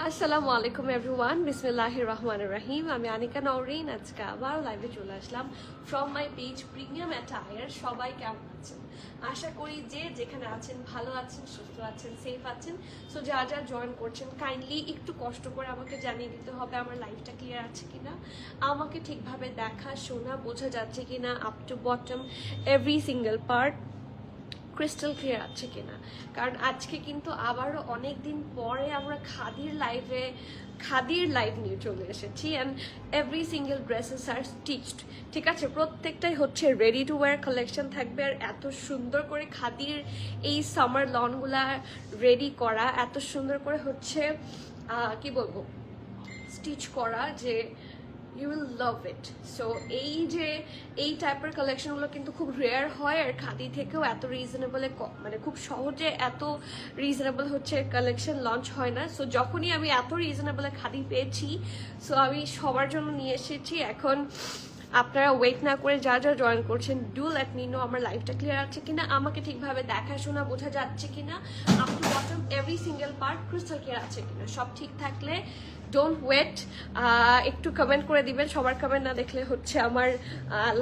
আসসালামু আলাইকুম এভরিওয়ান, বিসমিল্লাহির রহমানির রহিম। আমি আনিকা নওরিন আজকে আবার লাইভে চলে আসলাম from my page premium attire. সবাই কেমন আছেন? আশা করি যে যেখানে আছেন ভালো আছেন, সুস্থ আছেন, সেফ আছেন। সো যা যা জয়েন করছেন কাইন্ডলি একটু কষ্ট করে আমাকে জানিয়ে দিতে হবে আমার লাইফটা ক্লিয়ার আছে কিনা, আমাকে ঠিকভাবে দেখা শোনা বোঝা যাচ্ছে কিনা, up to bottom every single part crystal clear আছে কিনা। কারণ আজকে কিন্তু আবারও অনেক দিন পরে আমরা খাদির লাইভ নিয়ে চলে এসেছি। And every single dresses are stitched, ঠিক আছে? প্রত্যেকটাই হচ্ছে রেডি টু ওয়্যার কালেকশন থাকবে। আর এত সুন্দর করে খাদির এই সামার লনগুলা রেডি করা, এত সুন্দর করে হচ্ছে কি বলবো স্টিচ করা যে you will love it. So এই টাইপের কালেকশনগুলো কিন্তু খুব রেয়ার হয়। আর খাদি থেকেও এত রিজনেবলে মানে খুব সহজে এত রিজনেবল হচ্ছে কালেকশন লঞ্চ হয় না। সো যখনই আমি এত রিজনেবলে খাদি পেয়েছি, সো আমি সবার জন্য নিয়ে এসেছি। এখন আপনারা ওয়েট না করে যা যা জয়েন করছেন, ডু লেট মি নো আমার লাইফটা ক্লিয়ার আছে কিনা, আমাকে ঠিকভাবে দেখাশোনা বোঝা যাচ্ছে কিনা, up to bottom every single part crystal clear আছে কিনা। সব ঠিক থাকলে ডোন্ট ওয়েট, একটু কমেন্ট করে দিবেন। সবার কমেন্ট না দেখলে হচ্ছে আমার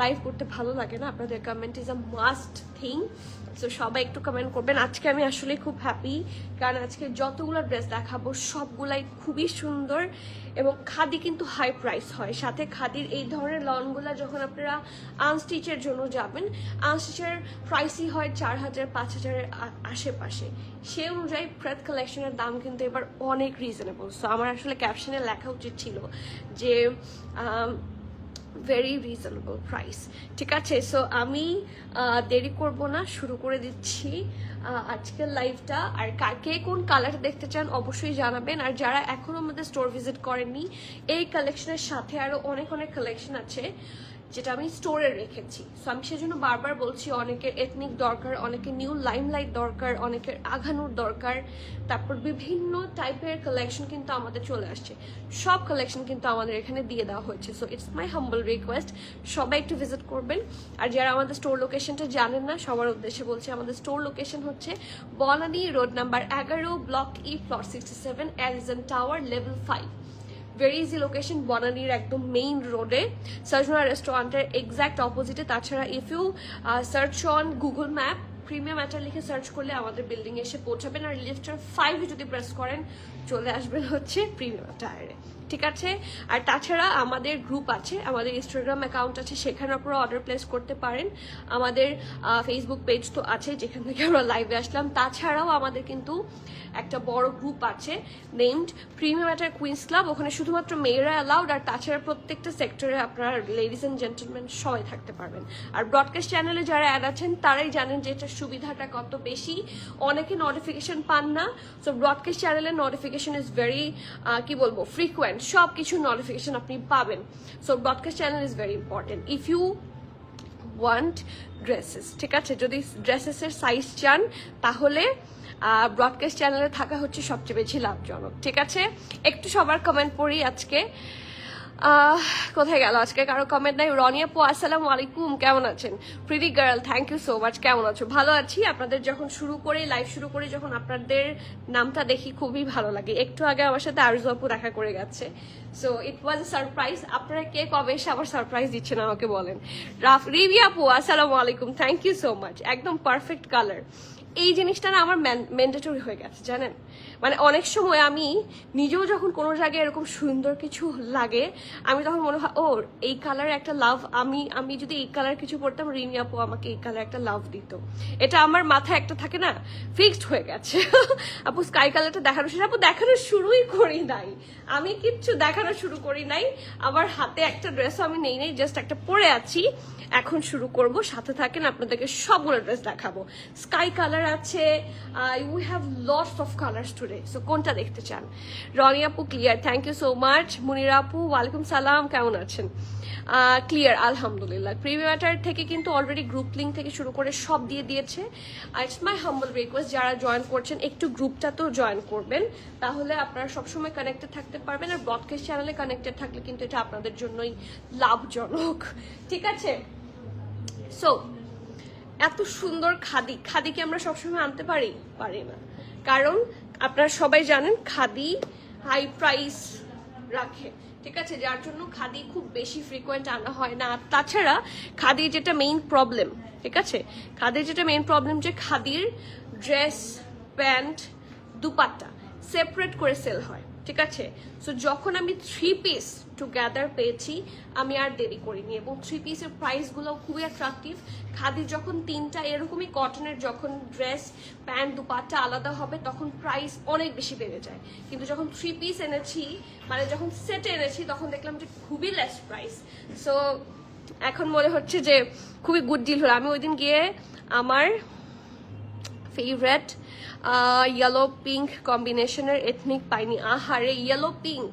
লাইভ করতে ভালো লাগে না। আপনাদের comment is a must thing. So সবাই একটু কমেন্ট করবেন। আজকে আমি আসলে খুব হ্যাপি, কারণ আজকে যতগুলো ড্রেস দেখাবো সবগুলাই খুবই সুন্দর এবং খাদি কিন্তু হাই প্রাইস হয়। সাথে খাদির এই ধরনের লনগুলো যখন আপনারা আনস্টিচের জন্য যাবেন, আনস্টিচের প্রাইসই হয় 4000 5000-এর আশেপাশে। সে অনুযায়ী প্রেত কালেকশনের দাম কিন্তু এবার অনেক রিজনেবল। সো আমার আসলে ক্যাপশনে লেখা উচিত ছিল যে ভেরি রিজনেবল প্রাইস, ঠিক আছে? সো আমি দেরি করব না, শুরু করে দিচ্ছি আজকের লাইভটা। আর কে কোন কালার দেখতে চান অবশ্যই জানাবেন। আর যারা এখনো আমাদের স্টোর ভিজিট করেননি, এই কালেকশনের সাথে আরো অনেক অনেক কালেকশন আছে যেটা আমি স্টোরে রেখেছি। সো আমি সেজন্য বারবার বলছি, অনেকের এথনিক দরকার, অনেকের নিউ লাইমলাইট দরকার, অনেকের আঘানোর দরকার, তারপর বিভিন্ন টাইপের কালেকশন কিন্তু আমাদের চলে আসছে। সব কালেকশন কিন্তু আমাদের এখানে দিয়ে দেওয়া হয়েছে। So it's my humble request, সবাই একটু ভিজিট করবেন। আর যারা আমাদের স্টোর লোকেশনটা জানেন না, সবার উদ্দেশ্যে বলছি, আমাদের স্টোর লোকেশন হচ্ছে Banani road number 11, block E, floor 67, Arizon tower, level 5। Very easy location, বনানীর একদম মেইন রোডে, সজনা রেস্টুরেন্টের এক্স্যাক্ট অপোজিটে। তাছাড়া if you search on Google map premium attire লিখে সার্চ করলে আমাদের বিল্ডিং এসে পৌঁছাবেন। আর লিফটার 5 যদি প্রেস করেন চলে আসবেন হচ্ছে প্রিমিয়াম অ্যাটায়ারে, ঠিক আছে? আর তাছাড়া আমাদের গ্রুপ আছে, আমাদের ইনস্টাগ্রাম অ্যাকাউন্ট আছে, সেখানে আপনারা অর্ডার প্লেস করতে পারেন। আমাদের ফেসবুক পেজ তো আছে যেখান থেকে আমরা লাইভে আসলাম। তাছাড়াও আমাদের কিন্তু একটা বড় গ্রুপ আছে named premium attire queens club. ওখানে শুধুমাত্র মেয়েরা অ্যালাউড। আর তাছাড়া প্রত্যেকটা সেক্টরে আপনারা লেডিস অ্যান্ড জেন্টলম্যান সবাই থাকতে পারবেন। আর ব্রডকাস্ট চ্যানেলে যারা অ্যাড আছেন তারাই জানেন যে এটার সুবিধাটা কত বেশি। অনেকে নোটিফিকেশন পান না। সো ব্রডকাস্ট চ্যানেলের নোটিফিকেশন ইজ ভেরি কি বলবো ফ্রিকুয়েন্ট, সব কিছু নোটিফিকেশন আপনি পাবেন। So broadcast channel is very important if you want dresses, ঠিক আছে? যদি ড্রেসেসের সাইজ চান তাহলে ব্রডকাস্ট চ্যানেলে থাকা হচ্ছে সবচেয়ে বেশি লাভজনক, ঠিক আছে? একটু সবার কমেন্ট পড়ি আজকে। কোথায় গেল আজকে? কারো কমেন্ট নাই। রনিয়া পো, আসসালামু আলাইকুম, কেমন আছেন? Pretty girl, thank you so much. কেমন আছো? ভালো আছি। আপনাদের যখন লাইভ শুরু করে যখন আপনাদের নামটা দেখি খুবই ভালো লাগে। একটু আগে আমার সাথে আরজু আপু দেখা করে গেছে। So it was A surprise. আপনারা কে কবে এসে আবার সারপ্রাইজ দিচ্ছেন আমাকে বলেন। রিভি আপু, আসসালামু আলাইকুম, থ্যাংক ইউ সো মাচ। একদম পারফেক্ট কালার। এই জিনিসটা না আমার ম্যান্ডেটরি হয়ে গেছে, জানেন? মানে অনেক সময় আমি নিজেও যখন কোনো জায়গায় এরকম সুন্দর কিছু লাগে, আমি তখন মনে হয় ও এই কালার একটা লাভ, আমি যদি এই কালার কিছু পরতাম, রিমি আপু আমাকে এই কালার একটা লাভ দিত। এটা আমার মাথায় একটা থাকে না, ফিক্সড হয়ে গেছে। আপু স্কাই কালারটা দেখানো শেষ। আপু দেখানো শুরুই করি নাই, আমি কিচ্ছু দেখানো শুরু করি নাই। আমার হাতে একটা ড্রেসও আমি নেই নাই, জাস্ট একটা পরে আছি। এখন শুরু করব, সাথে থাকেন, আপনাদেরকে সবগুলো ড্রেস দেখাবো। স্কাই কালার আছে, we have lots of colours today. So কোনটা দেখতে চান? রনি আপু clear, thank you so much. Munira আপু, ওয়ালাইকুম সালাম, কেমন আছেন? ক্লিয়ার, আলহামদুলিল্লাহ। প্রিমিয়াম অ্যাটায়ার থেকে কিন্তু অলরেডি গ্রুপ লিঙ্ক থেকে শুরু করে সব দিয়ে দিয়েছে। ইটস মাই হাম্বল রিকোয়েস্ট, যারা জয়েন করছেন একটু গ্রুপটা তো জয়েন করবেন, তাহলে আপনারা সবসময় কানেক্টেড থাকতে পারবেন। আর ব্রডকাস্ট চ্যানেলে কানেক্টেড থাকলে কিন্তু এটা আপনাদের জন্যই লাভজনক, ঠিক আছে? সো এত সুন্দর খাদিকে আমরা সবসময় আনতে পারি না, কারণ আপনারা সবাই জানেন খাদি হাই প্রাইস রাখে, ঠিক আছে, যার জন্য খাদি খুব বেশি ফ্রিকোয়েন্ট আনা হয় না। আর তাছাড়া খাদির যেটা মেইন প্রবলেম, ঠিক আছে, খাদির যেটা মেইন প্রবলেম যে খাদির ড্রেস, প্যান্ট, দুপাট্টা সেপারেট করে সেল হয়, ঠিক আছে। সো যখন আমি 3 পিস টুগেদার পেয়েছি আমি আর দেরি করিনি, এবং 3 পিসের প্রাইসগুলো খুবই অ্যাট্রাকটিভ। খাদির যখন 3টা এরকমই কটনের যখন ড্রেস, প্যান্ট, দুপাট্টা আলাদা হবে তখন প্রাইস অনেক বেশি বেড়ে যায়, কিন্তু যখন 3 পিস এনেছি, মানে যখন সেট এনেছি, তখন দেখলাম যে খুবই লেস প্রাইস। সো এখন মনে হচ্ছে যে খুবই গুড ডিল হলো। আমি ওই দিন গিয়ে আমার ফেভারেট ইয়েলো পিঙ্ক কম্বিনেশনের এথনিক পাইনি। আহারে, ইয়েলো পিঙ্ক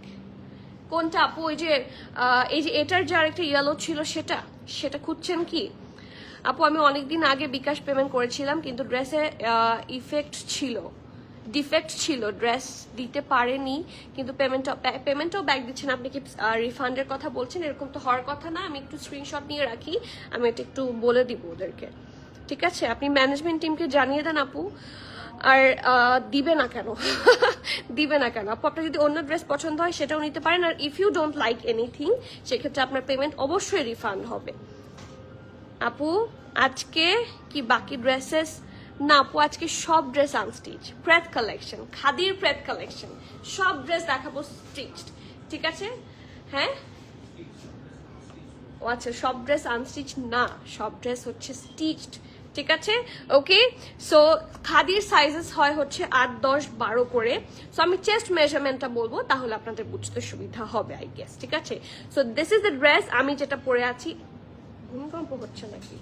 কোনটা আপু? ওই যে এই যে এটার যার একটা ইয়েলো ছিল সেটা সেটা খুঁজছেন কি আপু? আমি অনেকদিন আগে বিকাশ পেমেন্ট করেছিলাম, কিন্তু ড্রেসে ডিফেক্ট ছিল, ড্রেস দিতে পারেনি, কিন্তু পেমেন্টও ব্যাক দিচ্ছেন। আপনি কি রিফান্ডের কথা বলছেন? এরকম তো হওয়ার কথা না। আমি একটু স্ক্রিনশট নিয়ে রাখি, আমি এটা একটু বলে দিব ওদেরকে, ঠিক আছে? আপনি ম্যানেজমেন্ট টিমকে জানিয়ে দেন আপু। আর দিবে না কেন? দিবে না কেন আপু? আপনার যদি অন্য ড্রেস পছন্দ হয় সেটাও নিতে পারেন। আর if you don't like anything, সেক্ষেত্রে আপনার পেমেন্ট অবশ্যই রিফান্ড হবে। আপু আজকে কি বাকি ড্রেসেস? না আপু, আজকে সব ড্রেস আনস্টিচ, প্রেথ কালেকশন, খাদির প্রেথ কালেকশন, সব ড্রেস দেখাবো স্টিচড, ঠিক আছে? হ্যাঁ, ও আচ্ছা, সব ড্রেস আনস্টিচ না, সব ড্রেস হচ্ছে স্টিচড, ঠিক আছে? ওকে, সো খাদির সাইজেস হয় হচ্ছে 8, 10, 12 করে। সো আমি চেস্ট মেজারমেন্টটা বলবো, তাহলে আপনাদের বুঝতে সুবিধা হবে আই গেস, ঠিক আছে? So this is the dress আমি যেটা পরে আছি। ভূমিকম্প হচ্ছে নাকি?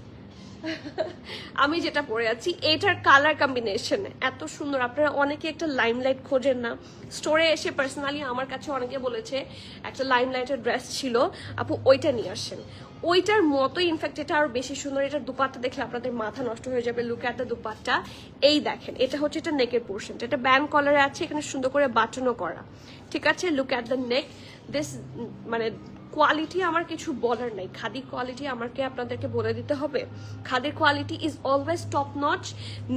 আমি যেটা পরে আছি এটার কালার কম্বিনেশন এত সুন্দর। আপনারা অনেকে একটা লাইমলাইট খোঁজেন না, স্টোরে এসে পার্সোনালি আমার কাছে অনেকে বলেছে একটা লাইমলাইটের ড্রেস ছিল আপু, ওইটা নিয়ে আসেন। ওইটার মতোই, ইনফ্যাক্ট এটা আরো বেশি সুন্দর। এটার দুপাট্টা দেখলে আপনাদের মাথা নষ্ট হয়ে যাবে। লুক অ্যাট দ্য দুপাট্টা, এই দেখেন, এটা হচ্ছে এটা নেকের পোর্শনটা, এটা ব্যান্ড কলারে আছে, এখানে সুন্দর করে বাটনও করা, ঠিক আছে? Look at the neck, this মানে কোয়ালিটি আমার কিছু বলার নাই। খাদি কোয়ালিটি আমাকে আপনাদেরকে বলে দিতে হবে, খাদির quality is always top notch.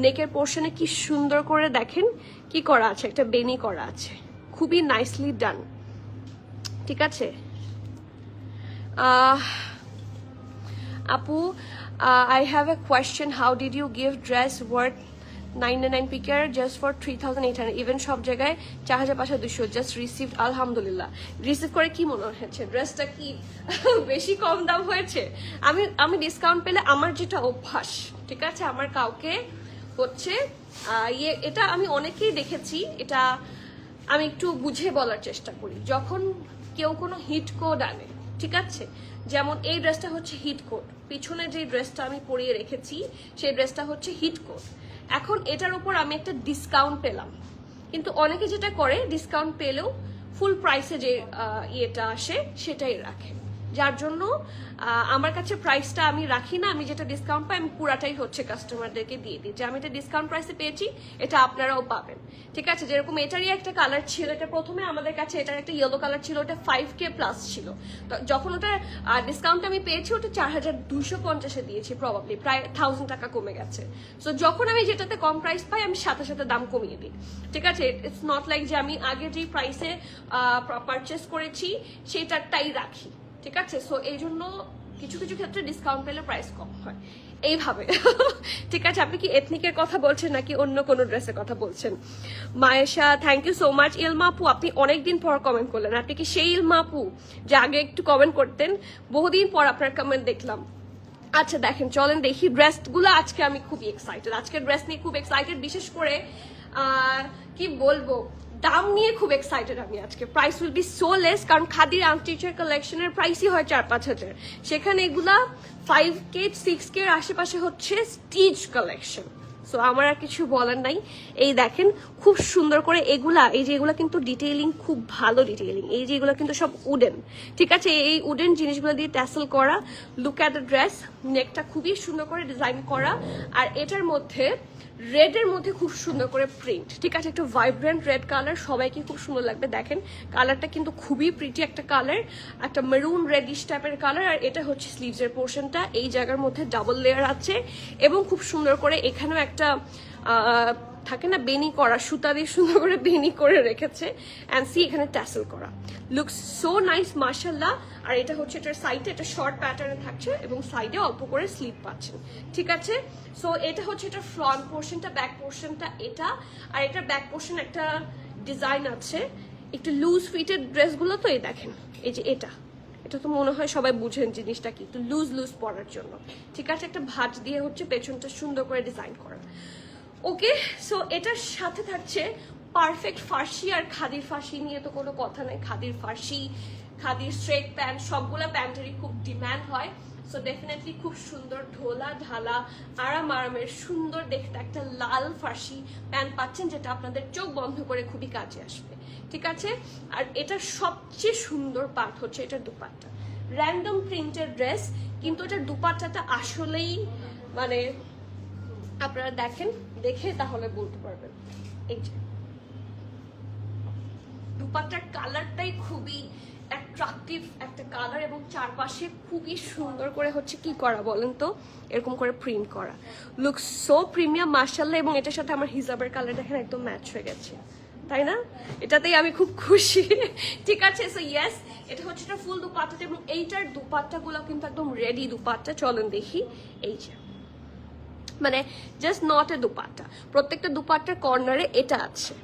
নেকের পোর্শনে কি সুন্দর করে দেখেন কি করা আছে, একটা বেনি করা আছে, খুবই নাইসলি ডান, ঠিক আছে? আপু, I have a question. How did you give dress worth 99 পিকার just for 3800? Even সব জায়গায় 4500 জাস্ট রিসিভড। আলহামদুলিল্লাহ। রিসিভ করে কি মনে হয়েছে? ড্রেসটা কি বেশি কম দাম হয়েছে? আমি ডিসকাউন্ট পেলে আমার যেটা অভ্যাস, ঠিক আছে, আমার কাউকে হচ্ছে এটা আমি অনেকেই দেখেছি, এটা আমি একটু বুঝে বলার চেষ্টা করি। যখন কেউ কোনো হিট কোড আনে, ঠিক আছে, যেমন এই ড্রেসটা হচ্ছে হিট কোড, পিছনে যে ড্রেসটা আমি পরিয়ে রেখেছি সেই ড্রেসটা হচ্ছে হিট কোড। এখন এটার উপর আমি একটা ডিসকাউন্ট পেলাম, কিন্তু অনেকে যেটা করে ডিসকাউন্ট পেলেও ফুল প্রাইসে যে ইয়েটা আসে সেটাই রাখে, যার জন্য আমার কাছে প্রাইসটা আমি রাখি না। আমি যেটা ডিসকাউন্ট পাই আমি পুরাটাই হচ্ছে কাস্টমারদেরকে দিয়ে দিই, যে আমি এটা ডিসকাউন্ট প্রাইসে পেয়েছি, এটা আপনারাও পাবেন, ঠিক আছে? যেরকম এটারই একটা কালার ছিল, এটা প্রথমে আমাদের কাছে এটার একটা ইয়েলো কালার ছিল, ওটা 5K প্লাস ছিল। তো যখন ওটা ডিসকাউন্ট আমি পেয়েছি ওটা 4250-এ দিয়েছি, প্রবাবলি প্রায় 1000 টাকা কমে গেছে। সো যখন আমি যেটাতে কম প্রাইস পাই আমি সাথে সাথে দাম কমিয়ে দিই, ঠিক আছে? ইটস নট লাইক যে আমি আগে যেই প্রাইসে পারচেস করেছি সেটারটাই রাখি, ঠিক আছে? সো এই জন্য কিছু কিছু ক্ষেত্রে ডিসকাউন্ট পেলে প্রাইস কম হয় এইভাবে, ঠিক আছে? আপনি কি এথনিকের কথা বলছেন নাকি অন্য কোনো ড্রেসের কথা বলছেন? Mayesha, thank you so much. Ilma আপু, আপনি অনেকদিন পর কমেন্ট করলেন। আপনি কি সেই ইলমা আপু যে আগে একটু কমেন্ট করতেন? বহুদিন পর আপনার কমেন্ট দেখলাম। আচ্ছা দেখেন, চলেন দেখি ড্রেসগুলো। আজকে আমি খুবই এক্সাইটেড, আজকের ড্রেস নিয়ে খুব এক্সাইটেড, বিশেষ করে কি বলবো, দাম নিয়ে খুব এক্সাইটেড আমি আজকে। Price will be so less, কারণ খাদির আনস্টিচের কালেকশনের প্রাইসই হয় 4-5 হাজার, সেখানে এগুলা 5K 6K এর আশেপাশে হচ্ছে স্টিচ কালেকশন। সো আমার আর কিছু বলার নাই। এই দেখেন খুব সুন্দর করে এগুলা, এই যে এগুলা কিন্তু ডিটেইলিং খুব ভালো ডিটেইলিং, এই যে এগুলা কিন্তু সব উডেন, ঠিক আছে? এই উডেন জিনিসগুলো দিয়ে ট্যাসেল করা। লুক অ্যাট দ্য ড্রেস, নেকটা খুবই সুন্দর করে ডিজাইন করা, আর এটার মধ্যে রেডের মধ্যে খুব সুন্দর করে প্রিন্ট, ঠিক আছে? একটা ভাইব্রেন্ট রেড কালার, সবাইকে খুব সুন্দর লাগবে। দেখেন কালারটা কিন্তু খুবই প্রিটি একটা কালার, একটা মেরুন রেডিশ টাইপের কালার। আর এটা হচ্ছে স্লিভসের পোর্শনটা, এই জায়গার মধ্যে ডাবল লেয়ার আছে, এবং খুব সুন্দর করে এখানেও একটা থাকে না বেনি করা, সুতা দিয়ে সুন্দর করে বেনি করে রেখেছে। অ্যান্ড সি এখানে ট্যাসেল করা, লুকস সো নাইস মাশাআল্লাহ। আর এটা হচ্ছে এটার সাইডে এটা শর্ট প্যাটার্নে থাকছে এবং সাইডে অল্প করে স্লিভ পাচ্ছেন, ঠিক আছে। সো এটা হচ্ছে এটা ফ্রন্ট পোর্শনটা, ব্যাক পোর্শনটা এটা। আর এটার ব্যাক পোর্শন একটা ডিজাইন আছে, একটু লুজ ফিটেড ড্রেসগুলো তো এই দেখেন, এই যে এটা তো মনে হয় সবাই বুঝেন জিনিসটা কি, তো লুজ লুজ পরার জন্য, ঠিক আছে। একটা ভাঁজ দিয়ে হচ্ছে পেছনটা সুন্দর করে ডিজাইন করা। ওকে, সো এটার সাথে থাকছে পারফেক্ট ফার্সি। আর খাদির ফার্সি নিয়ে তো কোনো কথা নাই, খাদির ফার্সি, খাদির স্ট্রেট প্যান্ট, সবগুলা প্যান্টেরই খুব ডিমান্ড হয়। সো ডেফিনেটলি খুব সুন্দর ঢোলা ঢালা আরামের সুন্দর দেখতে একটা লাল ফার্সি প্যান্ট পাচ্ছেন, যেটা আপনাদের চোখ বন্ধ করে খুবই কাজে আসবে, ঠিক আছে। আর এটার সবচেয়ে সুন্দর পার্ট হচ্ছে এটার দুপাট্টা, র্যান্ডম প্রিন্টের ড্রেস, কিন্তু এটার দুপাট্টাটা আসলেই মানে আপনারা দেখেন, দেখে তাহলে বলতে পারবেন। এই যে দুপাট্টার কালারটাই খুবই অ্যাট্রাকটিভ একটা কালার এবং চারপাশে খুবই সুন্দর করে হচ্ছে কি করা বলেন তো, এরকম করে প্রিন্ট করা, লুক সো প্রিমিয়াম মাশাআল্লাহ। এবং এটার সাথে আমার হিজাবের কালার দেখেন একদম ম্যাচ হয়ে গেছে, তাই না? এটাতেই আমি খুব খুশি, ঠিক আছে। সো ইয়েস, এটা হচ্ছে এটা ফুল দুপাট্টা এবং এইটার দুপাট্টাগুলো কিন্তু একদম রেডি দুপাট্টা। চলেন দেখি, এই যে মানে জাস্ট নট এ দুপাট্টা, প্রত্যেকটা দুপাট্টার কর্নারে এটা আছে,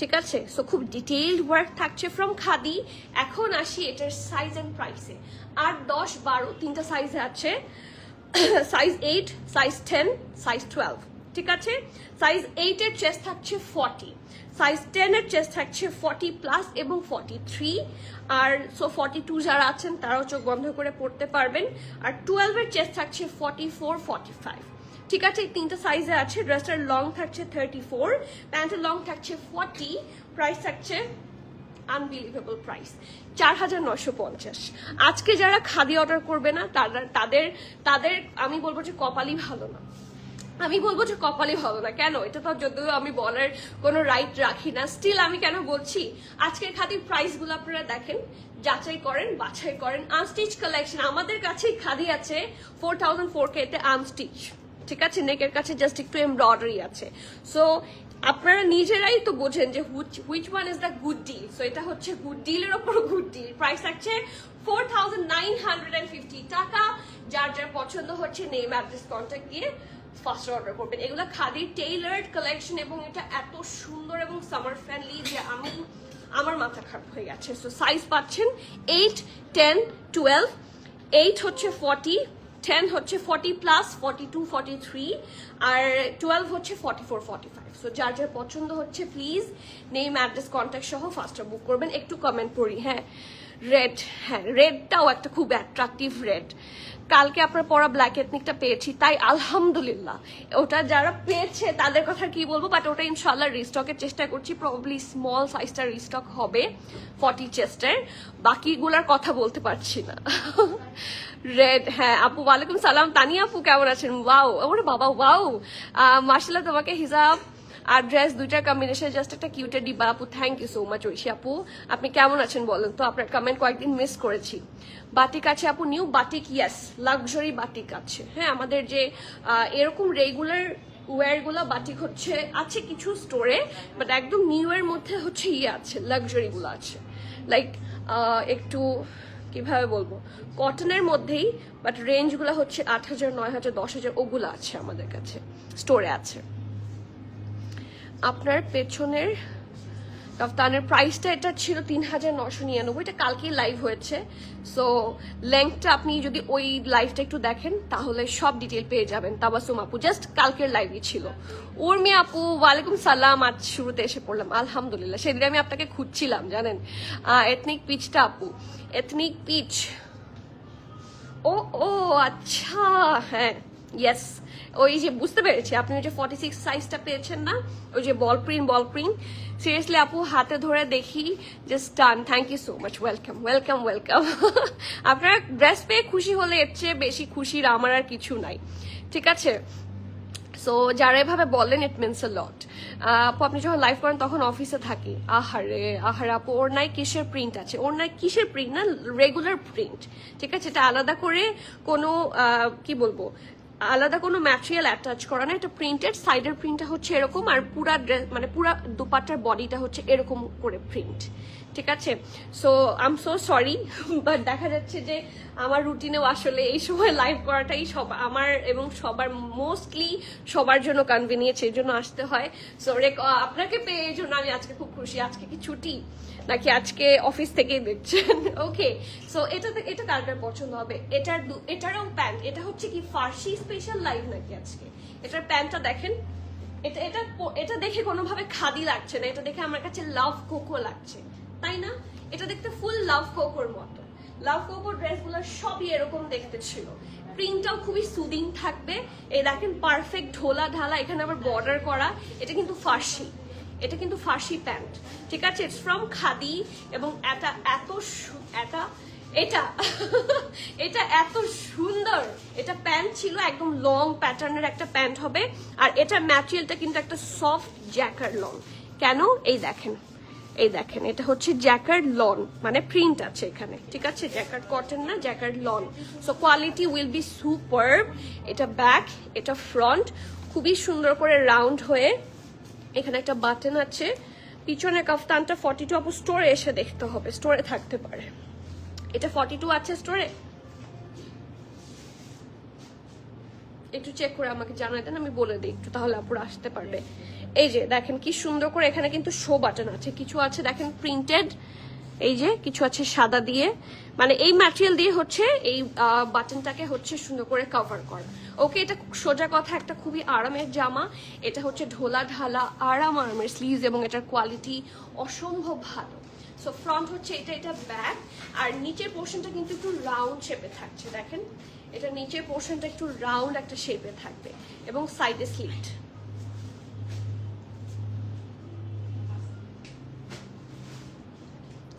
ঠিক আছে। সো খুব ডিটেইলড ওয়ার্ক থাকছে ফ্রম খাদি। এখন আসি এটার সাইজ এন্ড প্রাইসে। 8, 10, 12 তিনটা সাইজে আছে, সাইজ 8, সাইজ 10, সাইজ 12, ঠিক আছে। সাইজ 8 এর চেস্ট থাকছে 40, সাইজ 10 এর চেস্ট থাকছে 40 প্লাস এবং 43। আর সো 42 যারা আছেন তারাও চোখ বন্ধ করে পড়তে পারবেন। আর 12 এর চেস্ট থাকছে 44, 45, ঠিক আছে। এই তিনটা সাইজে আছে। ড্রেসটার লং থাকছে 34, প্যান্টের লং থাকছে 40, প্রাইস থাকছে আনবিলিভেবল প্রাইস 4950। আজকে যারা খাদি অর্ডার করবে না তাদের আমি বলবো যে কপালই ভালো না, আমি বলবো যে কপালই ভালো না। কেন? এটা তো যদিও আমি বলার কোনো রাইট রাখি না, স্টিল আমি কেন বলছি, আজকের খাদির প্রাইসগুলো আপনারা দেখেন, যাচাই করেন, বাছাই করেন। আনস্টিচ কালেকশন আমাদের কাছেই খাদি আছে 4004K তে আনস্টিচ, ঠিক আছে। নেকের কাছে জাস্ট একটু এমব্রয়ডারি আছে। সো আপনারা নিজেরাই তো বোঝেন যে which one is the good deal. So এটা হচ্ছে গুড ডিলের ওপর গুড ডিল। প্রাইস থাকছে 4950 টাকা। যার যার পছন্দ হচ্ছে নেম অ্যাড্রেস কন্ট্যাক্ট দিয়ে ফার্স্ট অর্ডার করবেন। এগুলো খাদির টেইলার্ড কালেকশন এবং এটা এত সুন্দর এবং সামার ফ্রেন্ডলি যে আমার মাথা খারাপ হয়ে গেছে। সো সাইজ পাচ্ছেন 8, 10, 12, 8 হচ্ছে 40, 10 হচ্ছে 40 প্লাস, 42, 43, আর 12 হচ্ছে 44, 45। সো যার যার পছন্দ হচ্ছে প্লিজ নেম অ্যাড্রেস কন্ট্যাক্ট সহ ফার্স্টটা বুক করবেন। একটু কমেন্ট পড়ি, হ্যাঁ রেড, হ্যাঁ রেডটাও একটা খুব অ্যাট্রাকটিভ রেড। কালকে আপনার পরা ব্ল্যাক এথনিকটা পেয়েছি, তাই আলহামদুলিল্লাহ। ওটা যারা পেয়েছে তাদের কথা কি বলবো, বাট ওটা ইনশাল্লাহ রিস্টকের চেষ্টা করছি। প্রবাবলি স্মল সাইজটা রিস্টক হবে 40 চেস্টের, বাকিগুলার কথা বলতে পারছি না। রেড, হ্যাঁ আপু ওয়ালাইকুম সালাম। তানিয়া আপু কেমন আছেন? ওয়াও, ওরে বাবা ওয়াও, মার্শাল্লাহ তোমাকে হিজাব আর ড্রেস দুইটার কম্বিনেশন জাস্ট একটা কিউটের ডিব্বা আপু। Thank you so much Oishi আপু, আপনি কেমন আছেন বলেন তো? আপনার কমেন্ট কয়েকদিন মিস করেছি। বাটিক আছে আপু, new batik, yes luxury batik আছে। হ্যাঁ আমাদের যে এরকম রেগুলার ওয়্যারগুলো বাটিক হচ্ছে আছে কিছু স্টোরে, বাট একদম নিউ এর মধ্যে হচ্ছে আছে লাক্সারিগুলো আছে, লাইক একটু কিভাবে বলবো কটনের মধ্যেই, বাট রেঞ্জগুলো হচ্ছে 8000, 9000, 10000 ওগুলো আছে আমাদের কাছে স্টোরে আছে। আপনার পেছনের কাফতানের প্রাইসটা এটা ছিল 3999, এটা কালকেই লাইভ হয়েছে। সো লেংথটা আপনি যদি ওই লাইভটা একটু দেখেন তাহলে সব ডিটেল পেয়ে যাবেন। তাবাসুম আপু জাস্ট কালকের লাইভই ছিল। উর্মি আপু ওয়ালাইকুম সালাম, আজ শুরুতে এসে পড়লাম আলহামদুলিল্লাহ। সেদিন আমি আপনাকে খুঁজছিলাম জানেন। এথনিক পিচটা আপু, এথনিক পিচ, ও ও আচ্ছা হ্যাঁ ইয়েস, ওই যে বুঝতে পেরেছি আপনি ওই যে 46 সাইজটা পেয়েছেন না, ওই যে বল প্রিন্ট। সিরিয়াসলি আপু হাতে ধরে দেখি just done. Thank you so much, welcome welcome welcome. আপনারা ড্রেস পেয়ে খুশি হলে এর চেয়ে বেশি খুশির আমার আর কিছু নাই, ঠিক আছে। সো যারা এভাবে বলেন ইট মিনস আ লট। আপু আপনি যখন লাইভ করেন তখন অফিসে থাকি। আহারে আপু, ওর নাই কিসের প্রিন্ট আছে? ওর নাই কিসের প্রিন্ট না, রেগুলার প্রিন্ট, ঠিক আছে। এটা আলাদা করে কোনো কি বলবো আলাদা কোনো ম্যাটেরিয়াল অ্যাটাচ করা না, এটা প্রিন্টেড, সাইডের প্রিন্টটা হচ্ছে এরকম, আর পুরা ড্রেস মানে পুরা দুপাট্টার বডিটা হচ্ছে এরকম করে প্রিন্ট, ঠিক আছে? So I am so sorry, but দেখা যাচ্ছে যে আমার রুটিনেও আসলে এই সময় লাইভ করাটাই আমার এবং সবার মোস্টলি সবার জন্য কনভিনিয়েন্স, এই জন্য আসতে হয়। সো আপনাকে পেয়ে এই জন্য আমি আজকে খুব খুশি। আজকে কি ছুটি নাকি আজকে অফিস থেকেই দেখছেন? ওকে, সো এটা কার পছন্দ হবে? এটারও প্যান্ট, এটা হচ্ছে কি ফার্সি স্পেশাল লাইভ নাকি আজকে? এটার প্যান্টটা দেখেন, এটা এটা এটা দেখে কোনোভাবে খাদি লাগছে না, এটা দেখে আমার কাছে লাভ কোকো লাগছে, তাই না? এটা দেখতে ফুল লাভ কোকোর মতো। লাভ কোকোর ড্রেসগুলো সবই এরকম দেখতে ছিল, প্রিন্টটাও খুবই সুদিং থাকবে। এই দেখেন পারফেক্ট ঢোলা ঢালা, এখানে আবার বর্ডার করা। এটা কিন্তু ফার্সি, এটা কিন্তু ফার্সি প্যান্ট, ঠিক আছে? ইটস ফ্রম খাদি, এবং এটা এটা এত সুন্দর। এটা প্যান্ট ছিল একদম লং প্যাটার্নের একটা প্যান্ট হবে, আর এটার ম্যাটেরিয়ালটা কিন্তু একটা সফট জ্যাকার্ড লন। কেন? এই দেখেন, এই দেখেন, এটা হচ্ছে জ্যাকার্ড লন, মানে প্রিন্ট আছে এখানে, ঠিক আছে? জ্যাকার্ড কটন না, jacquard lawn. So quality will be superb. এটা ব্যাক, এটা ফ্রন্ট, খুবই সুন্দর করে রাউন্ড হয়ে এখানে একটা বাটন আছে। পিছনে কাফতানটা 42, আপু স্টোরে এসে দেখতে হবে, স্টোরে থাকতে পারে। এটা 42 আছে স্টোরে, একটু চেক করে আমাকে জানাই দেন, আমি বলে দিই একটু, তাহলে আপুরা আসতে পারবে। এই যে দেখেন কি সুন্দর করে এখানে কিন্তু শো বাটন আছে, কিছু আছে দেখেন প্রিন্টেড, এই যে কিছু আছে সাদা দিয়ে, মানে এই ম্যাটেরিয়াল দিয়ে হচ্ছে এই বাটনটাকে হচ্ছে সুন্দর করে কভার করা। ওকে, এটা সোজা কথা একটা খুবই আরামের জামা। এটা হচ্ছে ঢোলা ঢালা আরামের স্লিভস, এবং এটার কোয়ালিটি অসম্ভব ভালো। সো ফ্রন্ট হচ্ছে এটা, এটা ব্যাক, আর নিচের পোর্শনটা কিন্তু একটু রাউন্ড শেপে থাকছে, দেখেন এটা নিচের পোর্শনটা একটু রাউন্ড একটা শেপে থাকবে, এবং সাইডে স্লিট।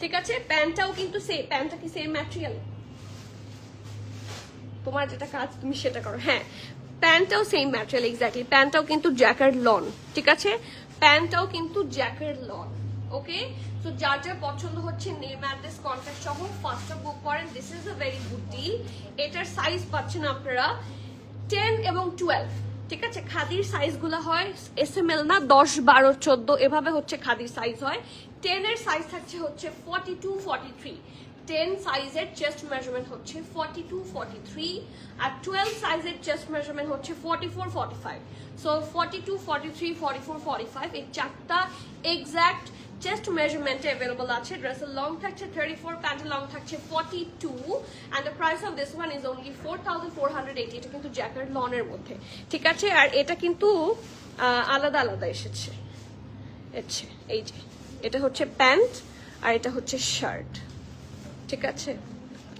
ঠিক আছে, প্যান্টটাও কিন্তু সেম, প্যান্টটা কি সেম ম্যাটেরিয়াল? তোমার যেটা কাজ তুমি সেটা করো। হ্যাঁ, প্যান্টটাও সেম ম্যাটেরিয়াল, এক্স্যাক্টলি। প্যান্টটাও কিন্তু জ্যাকার্ড লন, ঠিক আছে? প্যান্টটাও কিন্তু জ্যাকার্ড লন। ওকে, তো যার যার পছন্দ হচ্ছে নেম অ্যাড্রেস কন্ট্যাক্ট সহ ফার্স্টটা বুক করেন। This is a very good deal. এটার সাইজ পাচ্ছেন আপনারা 10 এবং 12, ঠিক আছে? খাদির সাইজগুলো হয় SML না, 10, 12, 14 এভাবে হচ্ছে খাদির সাইজ হয়। 10 এর সাইজ থাকছে হচ্ছে 42, 43। 10 সাইজের চেস্ট মেজারমেন্ট হচ্ছে 42, 43, আর 12 সাইজের চেস্ট মেজারমেন্ট হচ্ছে 44, 45। সো 42, 43, 44, 45 এই চারটা এক্সাক্ট চেস্ট মেজারমেন্টে অ্যাভেলেবল আছে। ড্রেসের লং থাকছে 34, প্যান্টের লং থাকছে 42, and the price of this one is only 4480। এটা কিন্তু জ্যাকার্ড লনের মধ্যে, ঠিক আছে? আর এটা কিন্তু আলাদা আলাদা এসেছে। আচ্ছা, এই যে এটা হচ্ছে প্যান্ট, আর এটা হচ্ছে শার্ট, ঠিক আছে?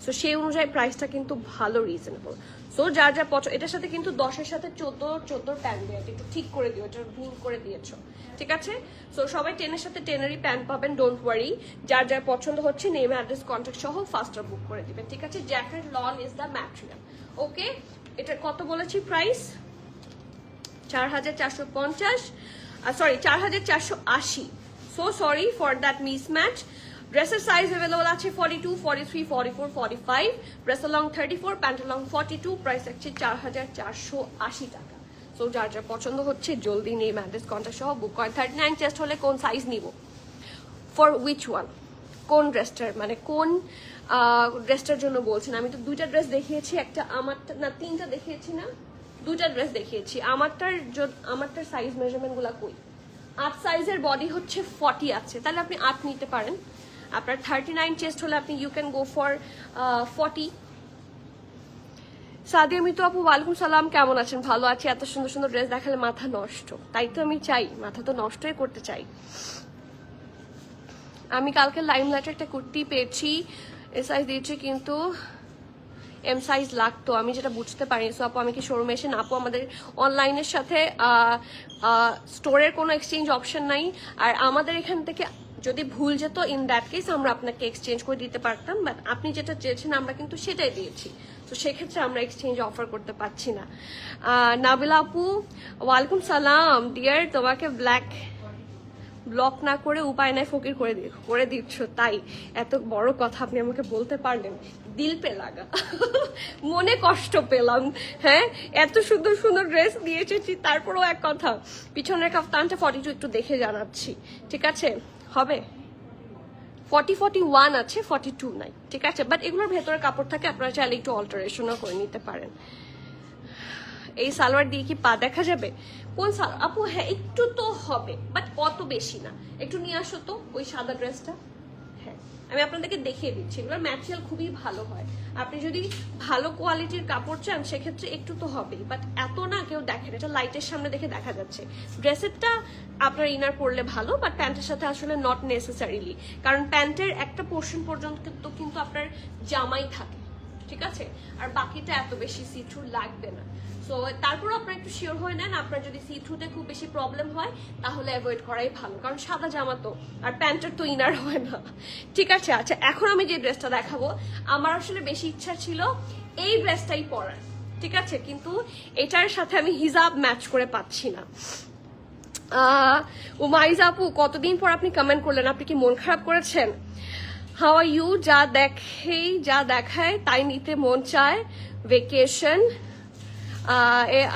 সো সেই অনুযায়ী প্রাইসটা কিন্তু ভালো রিজনেবল। সো যার যা পছন্দ, এটার সাথে কিন্তু 10-এর সাথে 14 প্যান্ট দিয়ে একটু ঠিক করে দিও, এটা ভুল করে দিয়েছো, ঠিক আছে? সো সবাই 10-এর সাথে 10-এরই প্যান্ট পাবেন, ডোন্ট ওয়ারি। যার যার পছন্দ হচ্ছে নেম অ্যাড্রেস কন্ট্যাক্ট সহ ফাস্টার বুক করে দিবেন, ঠিক আছে? Jacket lawn is the material. Okay, এটা কত বলেছি price? 4450, sorry 4480। So sorry for that mismatch. ড্রেসের সাইজ অ্যাভেলেবল আছে 42, 43, 44, 45, ড্রেসের লং 34, প্যান্টের লং 42, প্রাইস আছে 4480 টাকা। সো যার যার পছন্দ হচ্ছে জলদি নেম অ্যাড্রেস কন্ট্যাক্ট সহ বুক করেন। 39 চেস্ট হলে কোন সাইজ নিব? For which one? কোন ড্রেসটার, মানে কোন ড্রেসটার জন্য বলছেন? আমি তো দুইটা ড্রেস দেখিয়েছি, একটা আমারটা না, তিনটা দেখিয়েছি না, দুইটা ড্রেস দেখিয়েছি। আমারটার সাইজ মেজারমেন্ট গুলা কই? 8 সাইজের বডি হচ্ছে 40 আছে, তাহলে আপনি 8 নিতে পারেন। আপনার 39 চেস্ট হলে আপনি you can go for 40। Sadia Mitu আপু, ওয়ালাইকুম সালাম, কেমন আছেন? ভালো আছি। এত সুন্দর সুন্দর ড্রেস দেখালে মাথা নষ্ট, তাই তো আমি চাই, মাথা তো নষ্টই করতে চাই। আমি কালকে লাইমলাইটে একটা কুর্তি পেয়েছি, এ সাইজ দিয়েছি, কিন্তু এম সাইজ লাগতো, আমি যেটা বুঝতে পারিনি। সো আপু আমি কি শোরুমে এসে? না আপু, আমাদের অনলাইনের সাথে স্টোরের কোনো এক্সচেঞ্জ অপশন নাই, আর আমাদের এখান থেকে যদি ভুল যেত, ইন দ্যাট কেস আমরা আপনাকে এক্সচেঞ্জ করে দিতে পারতাম, বাট আপনি যেটা চেয়েছেন আমরা কিন্তু সেটাই দিয়েছি। তো সেক্ষেত্রে আমরা এক্সচেঞ্জ অফার করতে পারছি না। নাবিলা আপু, ওয়ালাইকুম সালাম ডিয়ার, তোমাকে ব্লক না করে উপায় নাই ফকির করে দিচ্ছ, তাই এত বড় কথা আপনি আমাকে বলতে পারলেন, দিল পে লাগা। মনে কষ্ট পেলাম। হ্যাঁ, এত সুন্দর সুন্দর ড্রেস নিয়ে এসেছি, তারপরেও এক কথা, পিছনের কাফতানটা 42 একটু দেখে জানাচ্ছি, ঠিক আছে? হবে 41 আছে, 42 নাই, ঠিক আছে? বাট এগুলোর ভেতরে কাপড় থাকে, আপনারা চাইলে একটু অল্টারেশনও করে নিতে পারেন। এই সালোয়ার দিয়ে কি পা দেখা যাবে? কোন সালোয়ার আপু? হ্যাঁ একটু তো হবে, বাট অত বেশি না। একটু নিয়ে আসো তো ওই সাদা ড্রেসটা। হ্যাঁ, আমি আপনাদেরকে দেখিয়ে দিচ্ছি, এগুলোর ম্যাটেরিয়াল খুবই ভালো হয়। আপনি যদি ভালো কোয়ালিটির কাপড় চান সেক্ষেত্রে একটু তো হবেই, বাট এত না কেউ দেখেন। এটা লাইটের সামনে দেখে দেখা যাচ্ছে। ড্রেসেরটা আপনার ইনার পরলে ভালো, বাট প্যান্টের সাথে আসলে নট নেসেসারিলি, কারণ প্যান্টের একটা পোর্শন পর্যন্ত কিন্তু আপনার জামাই থাকে, ঠিক আছে? আর বাকিটা এত বেশি সি থ্রু লাগবে না। সো তারপর আপনারা একটু শিওর হয়ে নেন, আপনার যদি সি থ্রুতে খুব বেশি প্রবলেম হয় তাহলে অ্যাভয়েড করাই ভালো, কারণ সাদা জামা তো, আর প্যান্টের তো ইনার হয় না, ঠিক আছে? আচ্ছা, এখন আমি যে ড্রেসটা দেখাবো, আমার আসলে বেশি ইচ্ছা ছিল এই ড্রেসটাই পরার, ঠিক আছে? কিন্তু এটার সাথে আমি হিজাব ম্যাচ করে পাচ্ছি না। উমাইজ আপু, কতদিন পর আপনি কমেন্ট করলেন, আপনি কি মন খারাপ করেছেন? How are you? যা দেখায় তাই নিতে মন চায়। ভেকেশন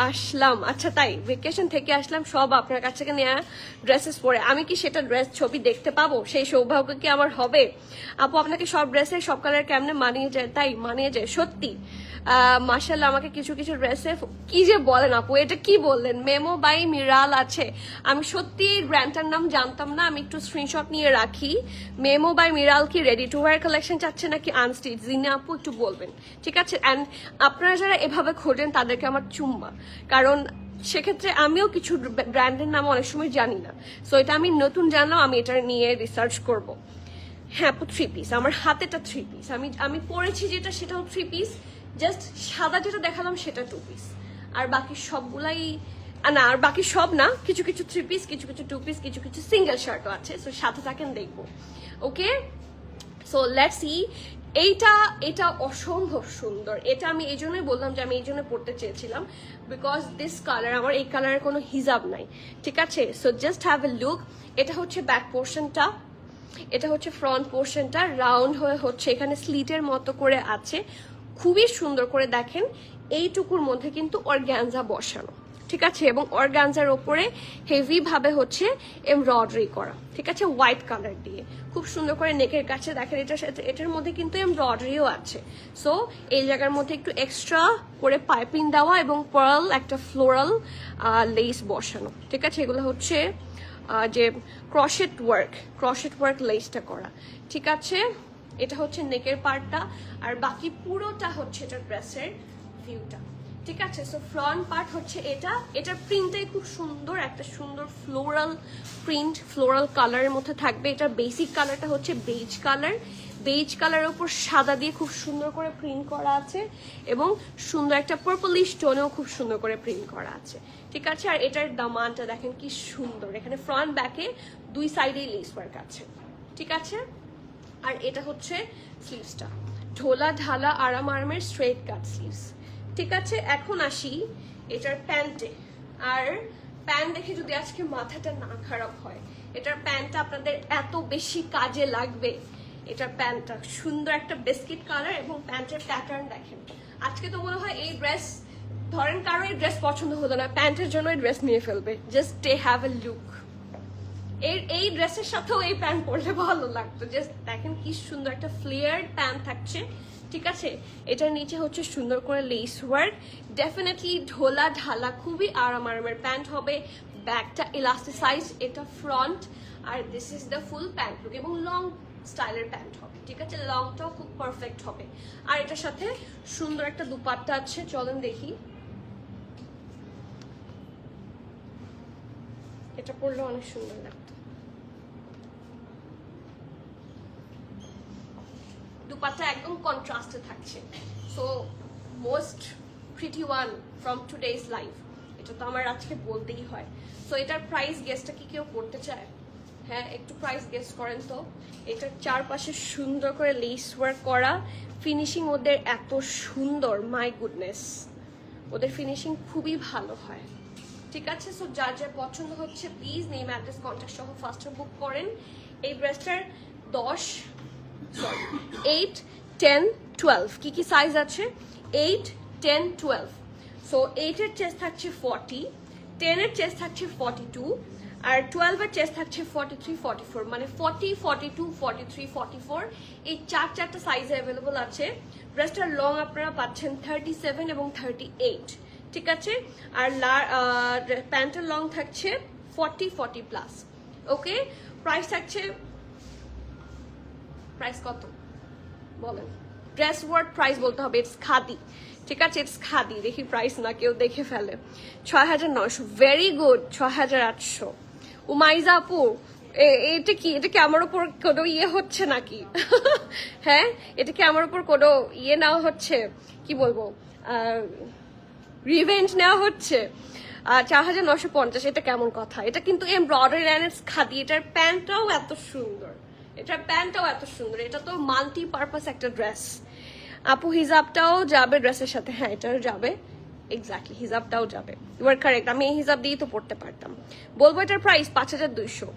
আসলাম, আচ্ছা তাই ভেকেশন থেকে আসলাম, সব আপনার কাছ থেকে নেওয়া ড্রেসেস পরে আমি কি সেটা ড্রেস ছবি দেখতে পাবো? সেই সৌভাগ্য কি আমার হবে? আপু, আপনাকে সব ড্রেসে সব কালার কেমনে মানিয়ে যায়? তাই মানিয়ে যায় সত্যি। মাশাআল্লাহ, আমাকে কিছু কিছু ড্রেসে, কি যে বলেন আপু, এটা কি বললেন? মেমো বাই মিরাল আছে, আমি সত্যি ব্র্যান্ডটার নাম জানতাম না, আমি একটু স্ক্রিনশট নিয়ে রাখি। মেমো বাই মিরাল কি রেডি টু ওয়্যার কালেকশন চাচ্ছে নাকি আনস্টিচ? জিনে আপু একটু বলবেন, ঠিক আছে? অ্যান্ড আপনারা যারা এভাবে খোঁজেন তাদেরকে আমার চুম্মা, কারণ সেক্ষেত্রে আমিও কিছু ব্র্যান্ডের নাম অনেক সময় জানি না। সো এটা আমি নতুন জানলাম, আমি এটা নিয়ে রিসার্চ করব। হ্যাঁ আপু, 3 পিস, আমার হাতেটা 3 পিস, আমি পরেছি যেটা সেটাও 3 পিস, জাস্ট সাদা যেটা দেখালাম সেটা 2 পিস, আর বাকি সবগুলাই না, আর বাকি সব না, কিছু কিছু 3 পিস, কিছু কিছু 2 পিস, কিছু কিছু সিঙ্গেল শার্টও আছে। সো সাথে থাকেন, দেখবো। ওকে, সো লেটস সি। এটা অসম্ভব সুন্দর। এটা আমি এই জন্যই বললাম যে আমি এই জন্য পড়তে চেয়েছিলাম, বিকজ দিস কালার, আমার এই কালারের কোনো হিজাব নাই, ঠিক আছে? So just have a look. এটা হচ্ছে ব্যাক পোর্শনটা, এটা হচ্ছে ফ্রন্ট পোর্শনটা, রাউন্ড হয়ে হচ্ছে এখানে স্লিটের মতো করে আছে, খুবই সুন্দর করে দেখেন। এইটুকুর মধ্যে কিন্তু অর্গানজা বসানো, ঠিক আছে? এবং অর্গানজার ওপরে হেভি ভাবে হচ্ছে এমব্রয়ডারি করা, ঠিক আছে? হোয়াইট কালার দিয়ে খুব সুন্দর করে নেকের কাছে দেখেন। এটার মধ্যে কিন্তু এমব্রয়ডারিও আছে। সো এই জায়গার মধ্যে একটু এক্সট্রা করে পাইপিং দেওয়া এবং পার্ল একটা ফ্লোরাল লেস বসানো, ঠিক আছে? এগুলো হচ্ছে যে ক্রশেট ওয়ার্ক লেসটা করা, ঠিক আছে? এটা হচ্ছে নেকের পার্টটা, আর বাকি পুরোটা হচ্ছে এটা ড্রেসের ভিউটা, ঠিক আছে? সো ফ্রন্ট পার্ট হচ্ছে এটার প্রিন্টটাই খুব সুন্দর, একটা সুন্দর ফ্লোরাল প্রিন্ট, ফ্লোরাল কালারের মধ্যে থাকবে। এটার বেসিক কালারটা হচ্ছে বেজ কালারের উপর সাদা দিয়ে খুব সুন্দর করে প্রিন্ট করা আছে, এবং সুন্দর একটা পার্পলিশ টোনেও খুব সুন্দর করে প্রিন্ট করা আছে, ঠিক আছে? আর এটার দামানটা দেখেন কি সুন্দর, এখানে ফ্রন্ট ব্যাকে দুই সাইডেই লেস ওয়ার্ক আছে, ঠিক আছে? আর এটা হচ্ছে স্লিভসটা, ঢোলা ঢালা আরামের স্ট্রেট কাট স্লিভস, ঠিক আছে? এখন আসি এটার প্যান্টে। আর প্যান্ট দেখে যদি আজকে মাথাটা না খারাপ হয়, এটার প্যান্টটা আপনাদের এত বেশি কাজে লাগবে। এটার প্যান্টটা সুন্দর একটা বিস্কিট কালার, এবং প্যান্টের প্যাটার্ন দেখেন। আজকে তো মনে হয় এই ড্রেস, ধরেন কারো এই ড্রেস পছন্দ হতো না, প্যান্টের জন্য এই ড্রেস নিয়ে ফেলবে, জাস্ট টে হ্যাভ এ লুক। এই ড্রেসের সাথেও এই প্যান্ট পরলে ভালো লাগতো। জাস্ট দেখেন কি সুন্দর একটা ফ্লেয়ার্ড প্যান্ট থাকছে, ঠিক আছে? এটার নিচে হচ্ছে সুন্দর করে লেস ওয়ার্ক, ডেফিনেটলি ঢোলা ঢালা খুবই আরামের প্যান্ট হবে। ব্যাকটা ইলাস্টিসাইজ, এটা ফ্রন্ট, আর this is the full pant look, এবং লং স্টাইলের প্যান্ট হবে, ঠিক আছে? লংটাও খুব পারফেক্ট হবে। আর এটার সাথে সুন্দর একটা দুপাট্টা আছে, চলেন দেখি। এটা পরলে অনেক সুন্দর লাগতো। দুপাট্টা একদম কন্ট্রাস্টে থাকছে। So most pretty one from today's life, এটা তো আমার আজকে বলতেই হয়। সো এটার প্রাইস গেসটা কি কেউ করতে চায়? হ্যাঁ, একটু প্রাইস গেস করেন তো। এটার চারপাশে সুন্দর করে লেস ওয়ার্ক করা, ফিনিশিং ওদের এত সুন্দর, মাই গুডনেস, ওদের ফিনিশিং খুবই ভালো হয়। ঠিক আছে। সো যার যার পছন্দ হচ্ছে প্লিজ নেম অ্যাড্রেস কন্ট্যাক্ট সহ ফার্স্টে বুক করেন। এই ড্রেসটার 8, 10, 12 কি সাইজ আছে? 8, 10, 12। সো 8 এর চেস্ট থাকছে 40, 10 এর চেস্ট থাকছে 42, আর 12 এর চেস্ট থাকছে 43, 44, মানে 40, 42, 43, 44 এই চারটা সাইজে অ্যাভেলেবল আছে। ড্রেসটার লং আপনারা পাচ্ছেন 37 এবং 38, ঠিক আছে। আর প্যান্টের লং থাকছে 40 প্লাস। ওকে, প্রাইস থাকছে, প্রাইস কত বলেন? ড্রেস ওয়ার্ড প্রাইস বলতে হবে, ইটস খাদি, ঠিক আছে, ইটস খাদি। দেখি প্রাইস না কেউ দেখে ফেলে। 6,900, ভেরি গুড। 6,800। উমাইজা আপু, এটা কি আমার উপর কোনো ইয়ে হচ্ছে নাকি? হ্যাঁ, এটা কি আমার উপর কোনো ইয়ে নেওয়া হচ্ছে, কি বলবো, রিভেঞ্জ নেওয়া হচ্ছে? 4,950, এটা কেমন কথা? এটা কিন্তু এমব্রয়ডারি অ্যান্ড ইটস খাদি। এটার প্যান্টটাও এত সুন্দর, এটা তো মাল্টি পারপাস একটা ড্রেস। আপু হিজাবটাও যাবে ড্রেসের সাথে? হ্যাঁ, এটাও যাবে, এক্স্যাক্টলি, হিজাবটাও যাবে। ইউ আর কারেক্ট, আমি এই হিজাব দিয়েই তো পড়তে পারতাম। বলবো এটার প্রাইস 5,200।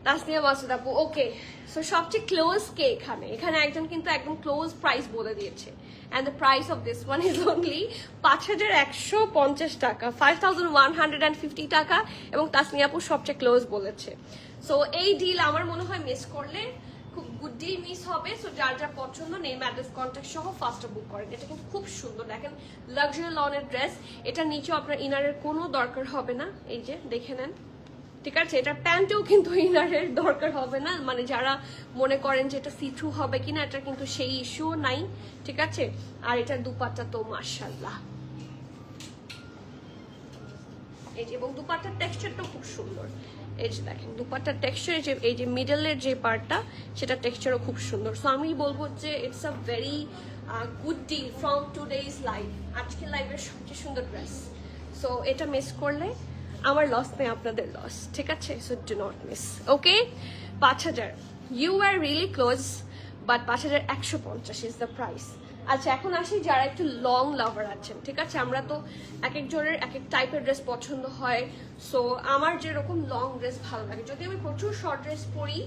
তাসনিয়া মাসুদ আপু, ওকে। সো সবচেয়ে ক্লোজ কে এখানে একজন কিন্তু একদম ক্লোজ প্রাইস বলে দিয়েছে, and the price of this one is only 5,150 টাকা, 5,150 টাকা, এবং তাসনিয়া আপু সবচেয়ে ক্লোজ বলেছে। সো এই ডিল আমার মনে হয় মিস করলে খুব গুড ডিল মিস হবে। সো যার যার পছন্দ নেম অ্যাড্রেস কন্ট্যাক্ট সহ ফার্স্টে বুক করেন। এটা কিন্তু খুব সুন্দর, দেখেন লাক্সারি লনের ড্রেস। এটা নিচেও আপনার ইনারের কোনো দরকার হবে না, এই যে দেখে নেন, ঠিক আছে। এটার প্যান্টেও কিন্তু ইনারের দরকার হবে না, মানে যারা মনে করেন যে এটা সি থ্রু হবে কিনা, এটা কিন্তু সেই ইস্যুও নাই, ঠিক আছে। আর এটার দুপাট্টা তো মাশাআল্লাহ, এই যে, এবং দুপাট্টার টেক্সচারটাও খুব সুন্দর। এই যে দেখেন দুপাট্টার টেক্সচার, এই যে মিডলের যে পার্টটা, সেটা টেক্সচারও খুব সুন্দর। সো আমি বলবো যে it's a very good deal from today's live, আজকের লাইভের সবচেয়ে সুন্দর ড্রেস। সো এটা মিস করলে আমার লস নেই, আপনাদের লস, ঠিক আছে। So do not miss, okay. 5,000, you are really close, but 5,150 is the price. আচ্ছা, এখন আসি যারা একটু লং লাভার আছেন, ঠিক আছে। আমরা তো এক একজনের এক এক টাইপের ড্রেস পছন্দ হয়। সো আমার যেরকম লং ড্রেস ভালো লাগে, যদি আমি প্রচুর শর্ট ড্রেস পরি,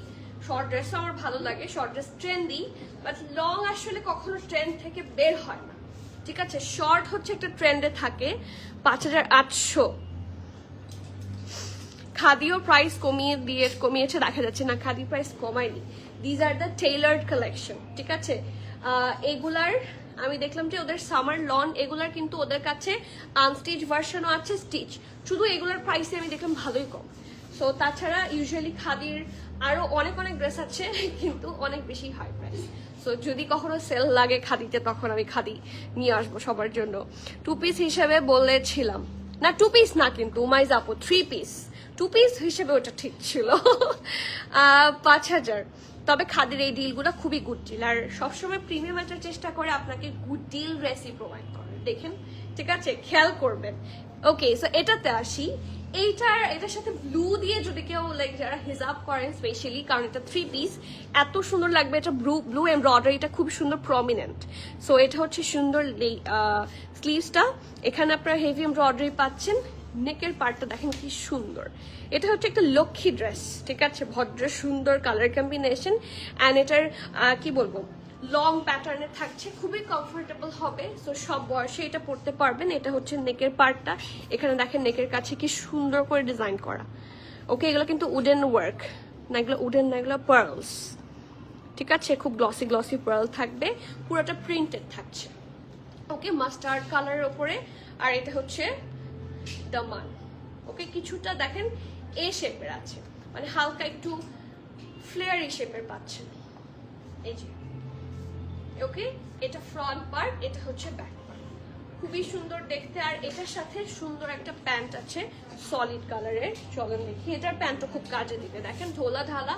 শর্ট ড্রেসও আমার ভালো লাগে, short dress trendy, but long আসলে কখনো ট্রেন্ড থেকে বের হয় না, ঠিক আছে। শর্ট হচ্ছে একটা ট্রেন্ডে থাকে। 5,800। খাদিও প্রাইস কমিয়েছে দেখা যাচ্ছে না, খাদি প্রাইস কমায়নি। These are the tailored collection, ঠিক আছে। এগুলার আমি দেখলাম যে ওদের সামার লন, এগুলার কিন্তু ওদের কাছে আনস্টিচ ভার্সনও আছে, স্টিচ। শুধু এগুলার প্রাইসে আমি দেখলাম ভালোই কম। সো তাছাড়া ইউজুয়ালি খাদির আরো অনেক ড্রেস আছে, কিন্তু অনেক বেশি হাই প্রাইস। সো যদি কখনো সেল লাগে খাদিতে, তখন আমি খাদি নিয়ে আসবো সবার জন্য। 2 পিস হিসেবে বলেছিলাম না, 2 পিস না, কিন্তু উমাইজ আপু 3 পিস, 2 পিস হিসেবে ওটা ঠিক ছিল। 5,000। তবে খাদির এই ডিলগুলো খুবই গুড ডিল, আর সবসময় প্রিমিয়াম আসার চেষ্টা করে আপনাকে গুড ডিল ড্রেসই প্রোভাইড করে, দেখেন, ঠিক আছে, খেয়াল করবেন। ওকে, সো এটাতে আসি। এটার সাথে ব্লু দিয়ে যদি কেউ লাইক যারা হিজাব করেন স্পেশালি, কারণ এটা 3 পিস, এত সুন্দর লাগবে। এটা ব্লু এমব্রয়ডারিটা খুব সুন্দর প্রমিনেন্ট। সো এটা হচ্ছে সুন্দর স্লিভসটা, এখানে আপনারা হেভি এমব্রয়ডারি পাচ্ছেন। নেকের পার্টটা দেখেন কি সুন্দর। এটা হচ্ছে একটা লক্ষ্মী ড্রেস, ঠিক আছে, ভদ্র সুন্দর কালার কম্বিনেশন, অ্যান্ড এটার কি বলবো, লং প্যাটার্নে থাকছে, খুবই কমফোর্টেবল হবে। সো সব বয়সে এটা পরতে পারবেন। এটা হচ্ছে নেকের পার্টটা, এখানে দেখেন নেকের কাছে কি সুন্দর করে ডিজাইন করা। ওকে, এগুলো কিন্তু উডেন ওয়ার্ক না, এগুলো উডেন না, এগুলো পার্লস, ঠিক আছে, খুব গ্লসি পার্ল থাকবে, পুরোটা প্রিন্টেড থাকছে। ওকে, মাস্টার্ড কালারের ওপরে, আর এটা হচ্ছে দামান। ওকে, কিছুটা দেখেন এ শেপের আছে, মানে হালকা একটু ফ্লেয়ারি শেপের পাচ্ছেন, এই যে। ওকে, এটা ফ্রন্ট পার্ট, এটা হচ্ছে ব্যাক পার্ট, খুবই সুন্দর দেখতে। আর এটার সাথে সুন্দর একটা প্যান্ট আছে সলিড কালারের, চলেন দেখি। এটার প্যান্টও খুব কাজে দিবে, দেখেন ঢোলা ঢালা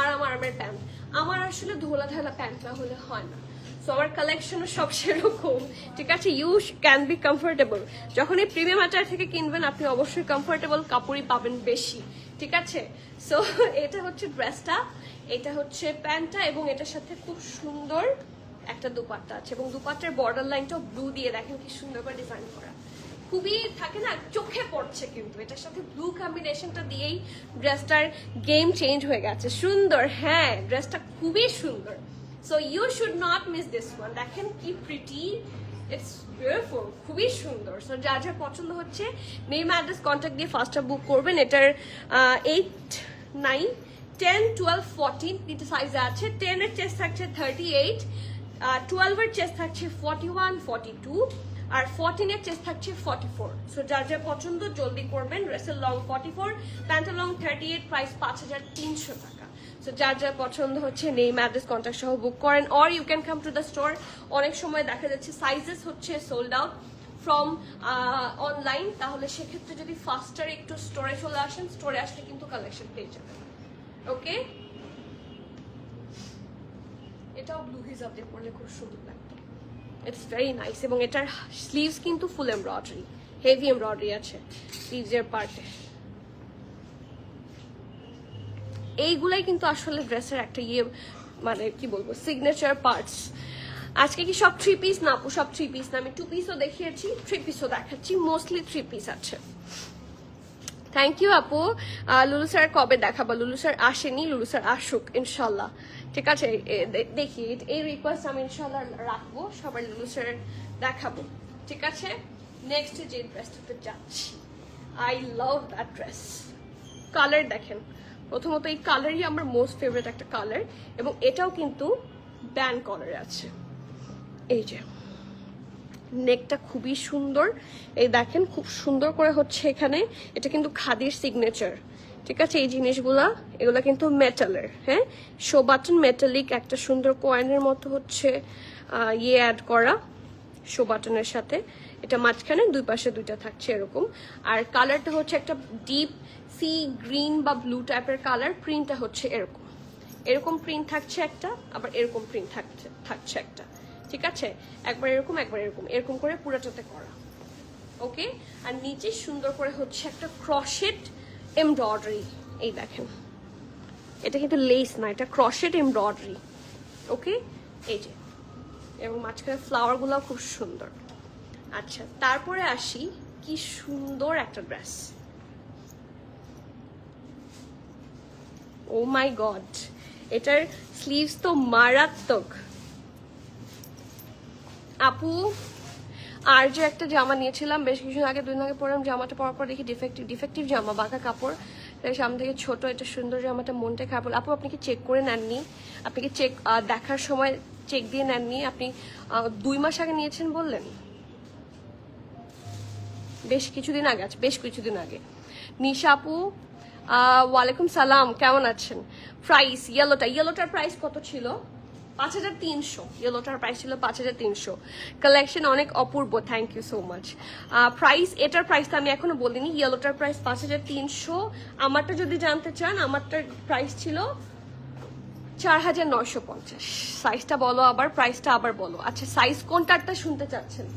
আরামের প্যান্ট। আমার আসলে ঢোলা ঢালা প্যান্ট না হলে হয় না। সো আমার কালেকশনও সব সেরকম, ঠিক আছে। You can be comfortable. যখন এই প্রিমিয়াম আচার থেকে কিনবেন, আপনি অবশ্যই কমফোর্টেবল কাপড়ই পাবেন বেশি, ঠিক আছে। সো এটা হচ্ছে ড্রেসটা, এটা হচ্ছে প্যান্টটা, এবং এটার সাথে খুব সুন্দর একটা দুপাট্টা আছে, এবং দুপাট্টার বর্ডার লাইনটাও ব্লু দিয়ে দেখেন কি সুন্দর করে ডিজাইন করা। খুবই থাকে না, চোখে পড়ছে, কিন্তু এটার সাথে ব্লু কম্বিনেশনটা দিয়েই ড্রেসটার গেম চেঞ্জ হয়ে গেছে। সুন্দর, হ্যাঁ ড্রেসটা খুবই সুন্দর। So you should not miss this one. দেখেন কি প্রিটি, ইটস বিউটিফুল, খুবই সুন্দর। সো যার যার পছন্দ হচ্ছে নেম অ্যাড্রেস কন্ট্যাক্ট দিয়ে ফার্স্টটা বুক করবেন। এটার 8, 9, 10, 12, 14 তিনটে সাইজে আছে। 10 এর চেস্ট থাকছে 38, 12 এর চেস্ট থাকছে 41, 42, আর 14 এর চেস্ট থাকছে 44। সো যার যার পছন্দ জলদি করবেন। ড্রেসের লং 44, প্যান্টের লং 38, প্রাইস 5300 টাকা। সো যার যার পছন্দ হচ্ছে নেম অ্যাড্রেস কন্ট্যাক্ট সহ বুক করেন, or you can come to the store. অনেক সময় দেখা যাচ্ছে সাইজেস হচ্ছে সোল্ড আউট ফ্রম অনলাইন, তাহলে সেক্ষেত্রে যদি ফাস্টার একটু স্টোরে চলে আসেন, স্টোরে আসলে কিন্তু কালেকশন পেয়ে যাবেন। ওকে, এটাও ব্লু হিজাব দিয়ে পরলে খুব সুন্দর লাগতো, ইটস ভেরি নাইস। এবং এটার স্লিভস কিন্তু ফুল এমব্রয়ডারি, হেভি এমব্রয়ডারি আছে স্লিভসের পার্টে। এইগুলাই কিন্তু আসলে ড্রেসের একটা মানে কি বলবো, সিগনেচার পার্টস। আজকে কি সব 3 পিস না আপু? সব 3 পিস না, আমি 2 পিসও দেখিয়েছি, 3 পিসও দেখাচ্ছি, মোস্টলি 3 পিস আছে। থ্যাংক ইউ আপু। লুলু স্যার কবে দেখাবো? লুলু স্যার আসেনি, লুলু স্যার আসুক ইনশাল্লাহ। ঠিক আছে, দেখি এই রিকোয়েস্ট আমি ইনশাল্লাহ রাখবো, সবার লুলু স্যার দেখাবো। ঠিক আছে, নেক্সট যে ড্রেসটাতে যাচ্ছি, I love that dress. Colour দেখেন, প্রথমত এই কালারই আমার মোস্ট ফেভারিট একটা কালার, এবং এটাও কিন্তু ব্যান্ড কালার আছে। এই যে নেকটা খুবই সুন্দর, এই দেখেন খুব সুন্দর করে হচ্ছে এখানে, এটা কিন্তু খাদির সিগনেচার। ঠিক আছে, এই জিনিসগুলা এগুলা কিন্তু মেটালের, হ্যাঁ শো বাটন মেটালিক, একটা সুন্দর কয়েনের মতো হচ্ছে অ্যাড করা শো বাটনের সাথে। এটা মাঝখানে দুই পাশে দুইটা থাকছে এরকম, আর কালারটা হচ্ছে একটা ডিপ সি গ্রিন বা ব্লু টাইপের কালার। প্রিন্টটা হচ্ছে এরকম, এরকম প্রিন্ট থাকছে একটা, আবার এরকম প্রিন্ট থাকছে একটা। ঠিক আছে, একবার এরকম একবার এরকম, এরকম করে পুরোটাতে করা। ওকে, আর নিচে সুন্দর করে হচ্ছে একটা ক্রশেট এমব্রয়ডারি। এই দেখেন, এটা কিন্তু লেস না, এটা ক্রশেট এমব্রয়ডারি। ওকে, এই যে, এবং মাঝখানে ফ্লাওয়ারগুলো খুব সুন্দর। আচ্ছা, তারপরে আসি, কি সুন্দর একটা ড্রেস, ও মাই গড, এটার স্লিভস তো মারাত্মক। আপু আর যে একটা জামা নিয়েছিলাম বেশ কিছুদিন আগে, 2 দিন আগে পরলাম, জামাটা পরার পর দেখি ডিফেক্টিভ জামা, বাঁকা কাপড়, সামনে থেকে ছোট, এটা সুন্দর জামাটা মনটা খারাপ হলো। আপু আপনি কি চেক করে নেননি? আপনি কি চেক দেখার সময় চেক দিয়ে নেননি? আপনি 2 মাস আগে নিয়েছেন বললেন, বেশ কিছুদিন আগে আছে, বেশ কিছুদিন আগে। নিশা আপু ওয়ালাইকুম সালাম, কেমন আছেন? প্রাইস ইয়েলোটার প্রাইস কত ছিল? 5300। ইয়েলোটার প্রাইস ছিল 5300। কালেকশন অনেক অপূর্ব, thank you so much. Price, এটার প্রাইসটা আমি এখনো বলিনি। ইয়েলোটার প্রাইস 5300। আমারটা যদি জানতে চান, আমারটার প্রাইস ছিল 4950। সাইজটা বলো আবার, প্রাইসটা আবার বলো। আচ্ছা, সাইজ কোনটারটা শুনতে চাচ্ছেন?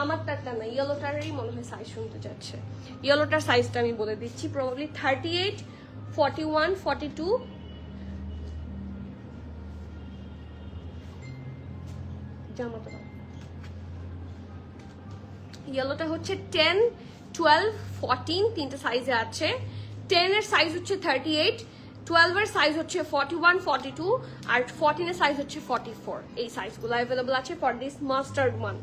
আমারটারটা না, ইয়েলোটারই মনে হয় সাইজ শুনতে চাচ্ছে। ইয়েলোটার সাইজটা আমি বলে দিচ্ছি, প্রবাবলি 38, 41, 42। জামাটা ইয়েলোটা হচ্ছে 10, 12, 14 তিনটা সাইজে আছে। 10 এর সাইজ হচ্ছে 38, 12 এর সাইজ হচ্ছে 41, 42, আর 14 এর সাইজ হচ্ছে 44। এই সাইজগুলো অ্যাভেলেবল আছে for this mustard one.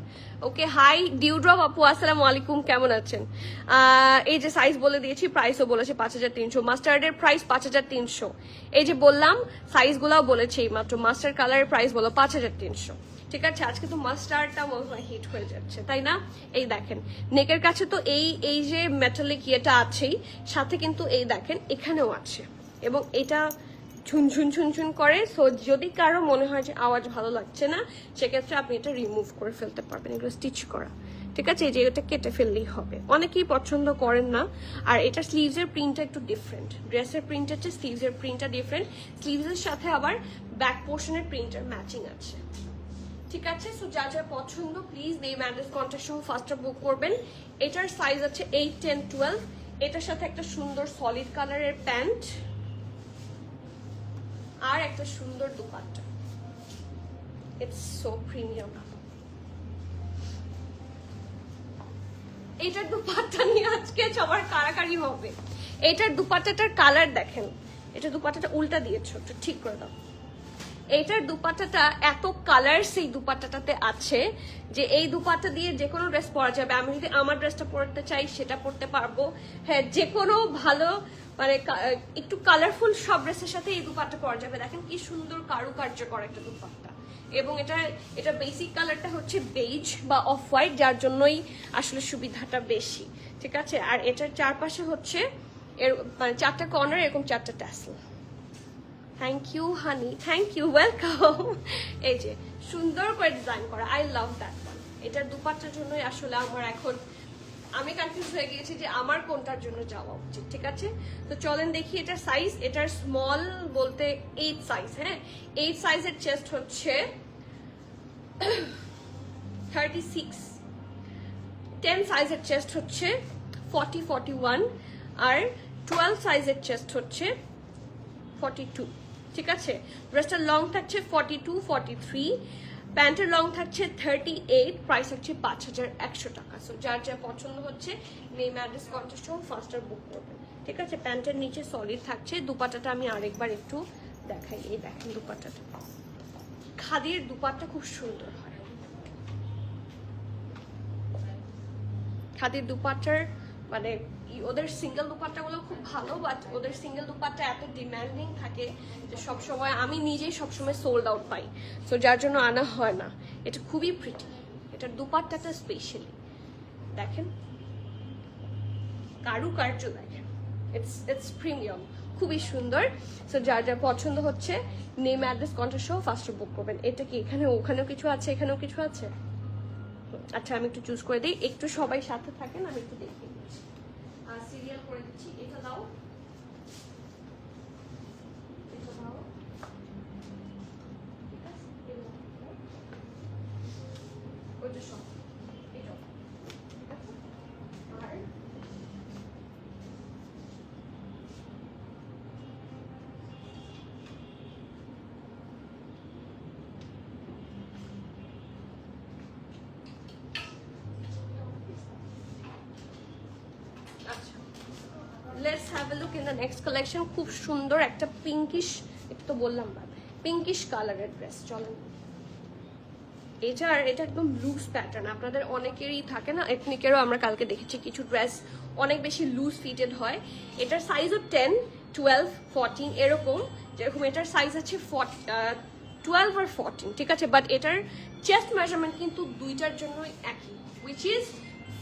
Okay, hi dewdrop আপু, আসসালামু আলাইকুম, কেমন আছেন? এই যে সাইজ বলে দিয়েছি, প্রাইসও বলেছে 5300। মাস্টার্ডের প্রাইস 5300। এই যে বললাম সাইজগুলোও বলেছে এই মাত্র। মাস্টার্ড কালারের প্রাইস বলো 5300। ঠিক আছে, আজকে তো মাস্টার্ডটা মনে হয় হিট হয়ে যাচ্ছে, তাই না? এই দেখেন নেকের কাছে তো এই যে মেটালিক ইয়েটা আছেই, সাথে কিন্তু এই দেখেন এখানেও আছে, এবং এটা ঝুনঝুন করে। সো যদি কারো মনে হয় যে আওয়াজ ভালো লাগছে না, সেক্ষেত্রে আপনি এটা রিমুভ করে ফেলতে পারবেন, এগুলো স্টিচ করা। ঠিক আছে, এই যে এটা কেটে ফেললেই হবে। অনেকেই পছন্দ করেন না। আর এটা স্লিভসের প্রিন্টটা একটু ডিফারেন্ট, ড্রেসের প্রিন্টের চেয়ে স্লিভসের প্রিন্টটা ডিফারেন্ট। স্লিভসের সাথে আবার ব্যাক পোর্শনের প্রিন্টার ম্যাচিং আছে। ঠিক আছে, সো যা যা পছন্দ প্লিজ নেম অ্যাড্রেস কন্ট্যাক্ট সহ ফার্স্টটা বুক করবেন। এটার সাইজ আছে 8, 10, 12। এটার সাথে একটা সুন্দর সলিড কালারের প্যান্ট আর একটা সুন্দর দুপাট্টা। It's so premium. এটার দুপাট্টা নিয়ে আজকে সবার কারাকারি হবে। এটার দুপাট্টাটার কালার দেখেন, এটা দুপাট্টাটা উল্টা দিয়েছো, একটু ঠিক করে দাও। এইটার দুপাট্টাটা এত কালার সেই দুপাট্টাটাতে আছে যে এই দুপাট্টা দিয়ে যে কোনো ড্রেস পরা যাবে। আমি যদি আমার ড্রেসটা পরতে চাই সেটা পরতে পারবো। হ্যাঁ, যে কোনো ভালো মানে একটু কালারফুল সব ড্রেসের সাথে এই দুপাট্টা পরা যাবে। দেখেন কি সুন্দর কারুকার্য করা একটা দুপাট্টা, এবং এটা বেসিক কালারটা হচ্ছে বেজ বা অফ হোয়াইট, যার জন্যই আসলে সুবিধাটা বেশি। ঠিক আছে, আর এটার চারপাশে হচ্ছে এর মানে 4টা কর্নার, এরকম 4টা tassel. Thank you honey, thank you, welcome. এই যে সুন্দর করে ডিজাইন করা, আই লাভ দ্যাট ওয়ান। এটার দুপাট্টার জন্যই আসলে আমার এখন আমি কনফিউজ হয়ে গিয়েছি যে আমার কোনটার জন্য যাওয়া উচিত। ঠিক আছে, তো চলেন দেখি এটার সাইজ। এটার স্মল বলতে 8 সাইজ। হ্যাঁ, 8 সাইজের চেস্ট হচ্ছে 36, 10 সাইজের চেস্ট হচ্ছে 41, আর 12 সাইজের চেস্ট হচ্ছে 42। ঠিক আছে, ড্রেসটার লং থাকছে 42, 43, প্যান্টের লং থাকছে 38, প্রাইস হচ্ছে 5100 টাকা। সো যার যা পছন্দ হচ্ছে নেম অ্যাড্রেস কন্ট্যাক্ট সহ ফাস্টার বুক করবেন। ঠিক আছে, প্যান্টের নিচে সলিড থাকছে। দুপাট্টাটা আমি আরেকবার একটু দেখাই। এই দেখেন দুপাট্টাটা, খাদির দুপাট্টা খুব সুন্দর হয়। খাদির দুপাট্টার মানে ওদের সিঙ্গেল দুপাট্টাগুলো খুব ভালো, বাট ওদের সিঙ্গেল দুপাট্টা এত ডিমান্ডিং থাকে যে সবসময় আমি নিজেই সবসময় সোল্ড আউট পাই। সো যার জন্য আনা হয় না। এটা খুবই প্রিটি, এটার দুপাট্টাটা স্পেশালি দেখেন, কারুকার্য দেখেন, ইটস প্রিমিয়াম, খুবই সুন্দর। সো যার যা পছন্দ হচ্ছে নেম অ্যাড্রেস কন্ট্যাক্ট সহ ফার্স্টে বুক করবেন। এটা কি এখানে ওখানেও কিছু আছে, এখানেও কিছু আছে? আচ্ছা, আমি একটু চুজ করে দিই, একটু সবাই সাথে থাকেন, আমি একটু দেখে দিচ্ছি, সিরিয়াল করে দিচ্ছি। এটা দাও, এটা দাও, ঠিক আছে, ওইটা সব এটা, ঠিক আছে। আর let's have a look in the next collection. খুব সুন্দর একটা পিঙ্কিশ, এটা তো বললাম না, পিঙ্কিশ কালারের ড্রেস। চলেন, এটা একদম লুজ প্যাটার্ন। আপনাদের অনেকেরই থাকে না, এথনিকেরও আমরা কালকে দেখেছি কিছু ড্রেস অনেক বেশি লুজ ফিটেড হয়। এটার সাইজও 10, 12, 14 এরকম। যেরকম এটার সাইজ আছে 12 আর 14। ঠিক আছে, বাট এটার চেস্ট মেজারমেন্ট কিন্তু দুইটার জন্যই একই, which is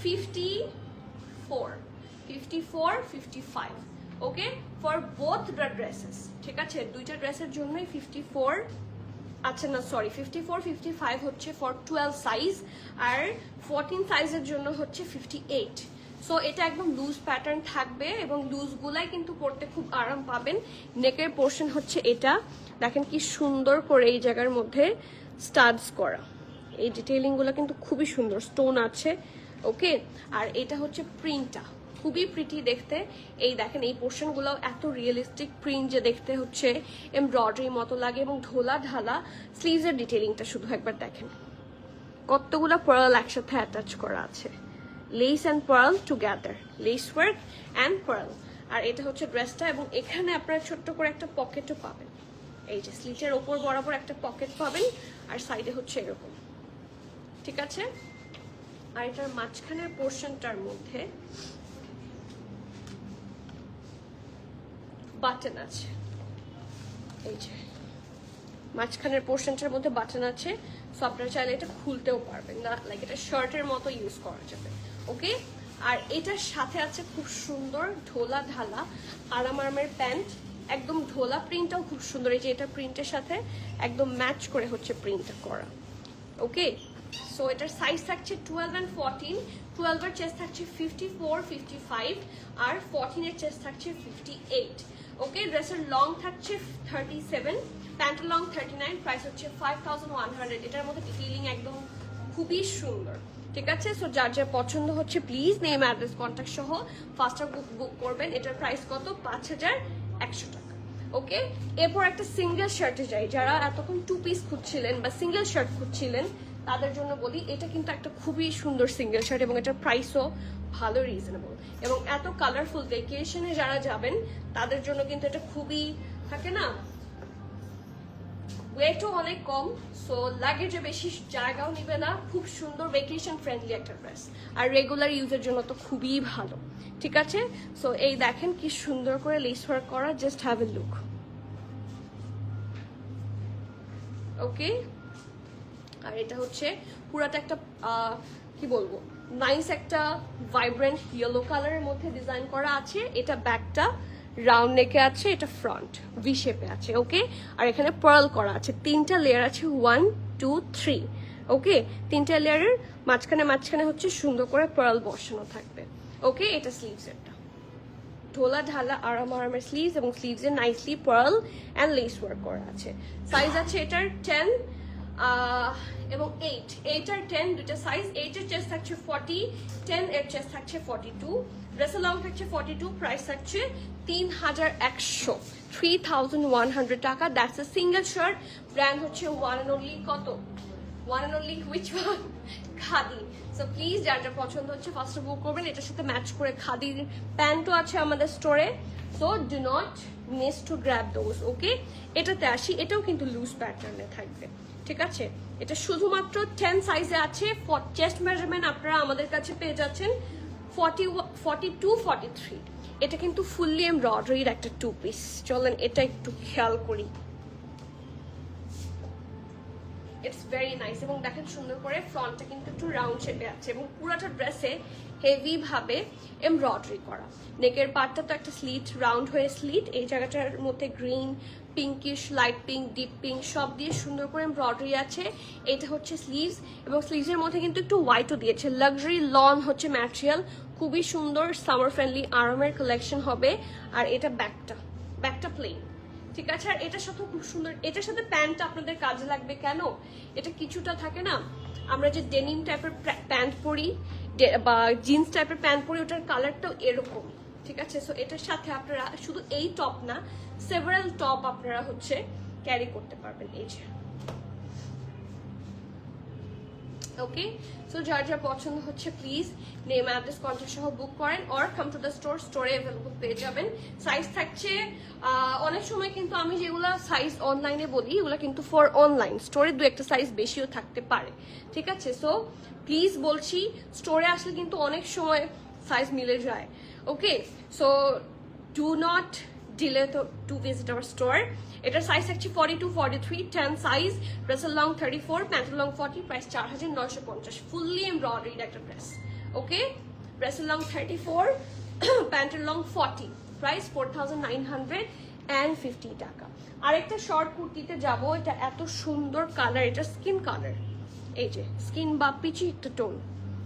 54, 55, okay, for both the dresses. ঠিক আছে, দুইটা ড্রেসের জন্যই 54, আচ্ছা না সরি 54, 55 হচ্ছে ফর 12 সাইজ, আর 14 সাইজের জন্য হচ্ছে 58। সো এটা একদম লুজ প্যাটার্ন থাকবে, এবং লুজগুলাই কিন্তু পরতে খুব আরাম পাবেন। নেকের পোর্শন হচ্ছে এটা, দেখেন কি সুন্দর করে এই জায়গার মধ্যে স্টাডস করা, এই ডিটেইলিংগুলো কিন্তু খুবই সুন্দর, স্টোন আছে, ওকে। আর এটা হচ্ছে প্রিন্টটা খুবই প্রিটি দেখতে। এই দেখেন এই পোর্শনগুলো এত রিয়েলিস্টিক প্রিন্ট যে দেখতে হচ্ছে এমব্রয়ডারি মতো লাগে, এবং ঢোলা ঢালা স্লিভসের ডিটেইলিংটা শুধু একবার দেখেন, কতগুলো পার্ল একসাথে অ্যাটাচ করা আছে, lace and pearl together, lace work and pearl. আর এটা হচ্ছে ড্রেসটা, এবং এখানে আপনারা ছোট্ট করে একটা পকেটও পাবেন, এই যে স্লিটের ওপর বরাবর একটা পকেট পাবেন, আর সাইডে হচ্ছে এরকম। ঠিক আছে, আর এটার মাঝখানের পোর্শনটার মধ্যে বাটন আছে, এই যে মাঝখানের পোর্শনটার মধ্যে বাটন আছে। সো আপনারা চাইলে এটা খুলতেও পারবেন না, লাইক এটা শার্টের মতো ইউজ করা যাবে, ওকে। আর এটার সাথে আছে খুব সুন্দর ঢোলা ঢালা আরামের প্যান্ট, একদম ঢোলা, প্রিন্টটাও খুব সুন্দর, এই যে এটা প্রিন্টের সাথে একদম ম্যাচ করে হচ্ছে প্রিন্টটা করা, ওকে। সো এটার সাইজ থাকছে 12 and 14, 12 এর চেস্ট থাকছে 54, 55, আর 14 এর চেস্ট থাকছে 58, ওকে। ড্রেসের লং থাকছে 37, প্যান্টের লং 39, প্রাইস হচ্ছে 5100। এটার মধ্যে ডিটেইলিং একদম খুবই সুন্দর। ঠিক আছে, সো যার যার পছন্দ হচ্ছে প্লিজ নেম অ্যাড্রেস কন্ট্যাক্ট সহ ফাস্টার বুক করবেন। এটার প্রাইস কত? 5100 টাকা, ওকে। এরপর একটা সিঙ্গেল শার্টে যাই, যারা এতক্ষণ 2 পিস খুঁজছিলেন বা সিঙ্গেল শার্ট খুঁজছিলেন তাদের জন্য বলি, এটা কিন্তু একটা খুবই সুন্দর সিঙ্গেল শার্ট এবং এটার প্রাইসও ভালো রিজনেবল, এবং এত কালারফুল ভেকেশনে যারা যাবেন তাদের জন্য কিন্তু এটা খুবই থাকে না, ওয়েটও অনেক কম, সো লাগেজে বেশি জায়গাও নিবে না, খুব সুন্দর ভেকেশন ফ্রেন্ডলি একটা ড্রেস, আর রেগুলার ইউজের জন্য তো খুবই ভালো। ঠিক আছে, সো এই দেখেন কি সুন্দর করে লেস ওয়ার্ক করা, জাস্ট হ্যাভ এ লুক। ওকে, আর এটা হচ্ছে পুরাটা একটা কি বলবো, নাইস একটা ভাইব্রেন্ট ইয়েলো কালারের মধ্যে ডিজাইন করা আছে। এটা ব্যাকটা রাউন্ড নেকে আছে, এটা ফ্রন্ট ভি শেপে আছে। ওকে, আর এখানে পার্ল করা আছে, 3টা লেয়ার আছে, 1 2 3। ওকে, 3টা লেয়ারের মাঝখানে মাঝখানে হচ্ছে সুন্দর করে পার্ল বসানো থাকবে। ওকে, এটা স্লিভস এরটা ঢোলা ঢালা আরামের স্লিভস, এবং স্লিভসে nicely pearl and lace work করা আছে। সাইজ আছে এটার 10 এবং 8 আর 10 দুটো সাইজ। 8 এর চেস্ট থাকছে 40, 10 এর চেস্ট থাকছে 42, ড্রেসের লং থাকছে 42, প্রাইস থাকছে 3100, 3100 টাকা। That's a single shirt, brand হচ্ছে ওয়ান অ্যান্ড অনলি, কত, one and only which one, khadi. So please যার যা পছন্দ হচ্ছে ফার্স্ট বুক করবেন। এটার সাথে ম্যাচ করে খাদির প্যান্টও আছে আমাদের স্টোরে, so do not miss to grab those. Okay, এটাতে আসি, এটাও কিন্তু লুজ প্যাটার্নে থাকবে। ঠিক আছে, এটা শুধুমাত্র 10 সাইজে আছে। চেস্ট মেজারমেন্ট আপনারা আমাদের কাছে পেয়ে যাচ্ছেন 42 43। এটা কিন্তু ফুললি এমব্রয়ডারির একটা 2 পিস। চলেন এটা একটু খেয়াল করি, ইটস ভেরি নাইস। এবং দেখেন সুন্দর করে ফ্রন্টটা কিন্তু একটু রাউন্ড শেপে আছে, এবং পুরোটা ড্রেসে হেভি ভাবে এমব্রয়ডারি করা। নেকের পার্টটা তো একটা স্লিট, রাউন্ড হয়ে স্লিট, এই জায়গাটার মধ্যে green, pinkish, light pink, deep pink সব দিয়ে সুন্দর করে এমব্রয়ডারি আছে। এটা হচ্ছে স্লিভস, এবং স্লিভসের মধ্যে কিন্তু একটু হোয়াইটও দিয়েছে। লাক্সারি লন হচ্ছে ম্যাটেরিয়াল, খুবই সুন্দর, সামার ফ্রেন্ডলি আরামের কালেকশন হবে। আর এটা ব্যাকটা প্লেন। ঠিক আছে, আর এটার সাথে খুব সুন্দর, এটার সাথে প্যান্টটা আপনাদের কাজে লাগবে। কেন, এটা কিছুটা থাকে না, আমরা যে ডেনিম টাইপের প্যান্ট পরি বা জিন্স টাইপের প্যান্ট পরি, ওটার কালারটাও এরকম। ঠিক আছে, সো এটার সাথে আপনারা শুধু এই টপ না, সেভারাল টপ আপনারা হচ্ছে ক্যারি করতে পারবেন। এই যে ওকে, সো যার যা পছন্দ হচ্ছে প্লিজ নেম, অ্যাড্রেস, কন্ট্যাক্ট সহ বুক করেন, or come to the store, স্টোরে অ্যাভেলেবল পেয়ে যাবেন। সাইজ থাকছে অনেক সময় কিন্তু আমি যেগুলো সাইজ অনলাইনে বলি এগুলো কিন্তু ফর অনলাইন, স্টোরে 2-1টা সাইজ বেশিও থাকতে পারে। ঠিক আছে, সো প্লিজ বলছি স্টোরে আসলে কিন্তু অনেক সময় সাইজ মিলে যায়। Okay, so do not delay to visit our store. এটার সাইজ থাকছে 42 43, 10 সাইজ, ড্রেসের লং 34, প্যান্টের লং 40, প্রাইস 4950, ফুললি এমব্রয়ডারিড একটা ড্রেস। ওকে, ড্রেসের লং 34, প্যান্টের লং 40, প্রাইস 4950 টাকা। আরেকটা শর্ট কুর্তিতে যাব, এটা এত সুন্দর কালার, এটা স্কিন কালার, এই যে স্কিন বা পিচি একটা টোন,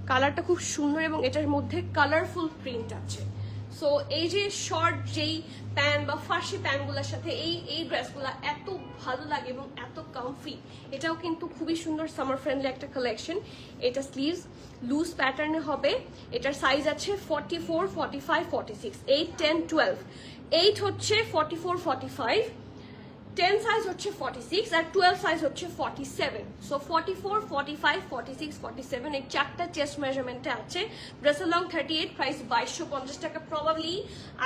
কালারটা খুব সুন্দর, এবং এটার মধ্যে কালারফুল প্রিন্ট আছে। সো এই যে শর্ট যেই প্যান্ট বা ফার্সি প্যান্টগুলোর সাথে এই ড্রেসগুলো এত ভালো লাগে এবং এত কমফি। এটাও কিন্তু খুবই সুন্দর সামার ফ্রেন্ডলি একটা কালেকশন। এটা স্লিভস লুজ প্যাটার্নে হবে। এটার সাইজ আছে 44 45 46, 8 10 12। 8 হচ্ছে 44 45, 10 সাইজ হচ্ছে 46, আর 12 সাইজ হচ্ছে 47। সো 44 45 46 47 এই চারটা চেস্ট মেজারমেন্টে আছে। ড্রেসের লং 38, প্রাইস 2250 টাকা, প্রবাবলি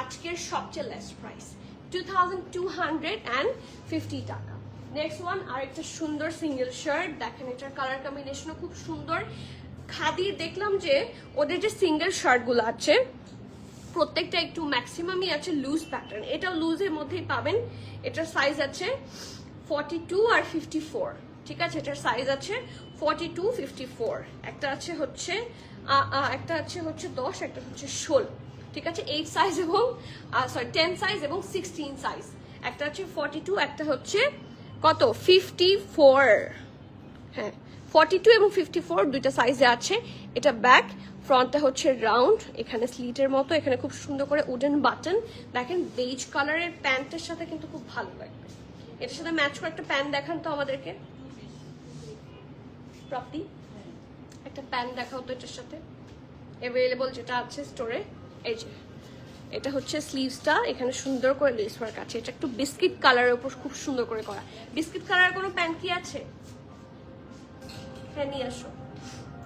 আজকের সবচেয়ে লেস প্রাইস 2250 টাকা। নেক্সট ওয়ান, আরেকটা সুন্দর সিঙ্গেল শার্ট, দেখেন এটার কালার কম্বিনেশনও খুব সুন্দর। খাদির দেখলাম যে ওদের যে সিঙ্গেল শার্টগুলো আছে প্রত্যেকটা একটু ম্যাক্সিমামই আছে লুজ প্যাটার্ন, এটাও লুজের মধ্যেই পাবেন। এটার সাইজ আছে 42 আর 54। ঠিক আছে, এটার সাইজ আছে 42 54, একটা আছে হচ্ছে 10, একটা হচ্ছে 16। ঠিক আছে, 8 সাইজ এবং 10 সাইজ এবং 16 সাইজ, একটা আছে 42, একটা হচ্ছে কত 54। হ্যাঁ, 42 এবং 54 দুইটা সাইজে আছে। এটা ব্যাক, ফ্রন্টটা হচ্ছে রাউন্ড, এখানে স্লিটের মতো, এখানে খুব সুন্দর করে উডেন বাটন। দেখেন বেজ কালারের প্যান্টের সাথে কিন্তু খুব ভালো লাগবে। এটার সাথে ম্যাচ করে একটা প্যান্ট দেখান তো আমাদেরকে, প্রাপ্তি একটা প্যান্ট দেখাও তো এটার সাথে অ্যাভেলেবল যেটা আছে স্টোরে। এই যে এটা হচ্ছে স্লিভসটা, এখানে সুন্দর করে লেস ওয়ার্ক আছে। এটা একটু বিস্কিট কালারের উপর খুব সুন্দর করে করা। বিস্কিট কালারের কোনো প্যান্ট কি আছে? হ্যাঁ নিয়ে আসো।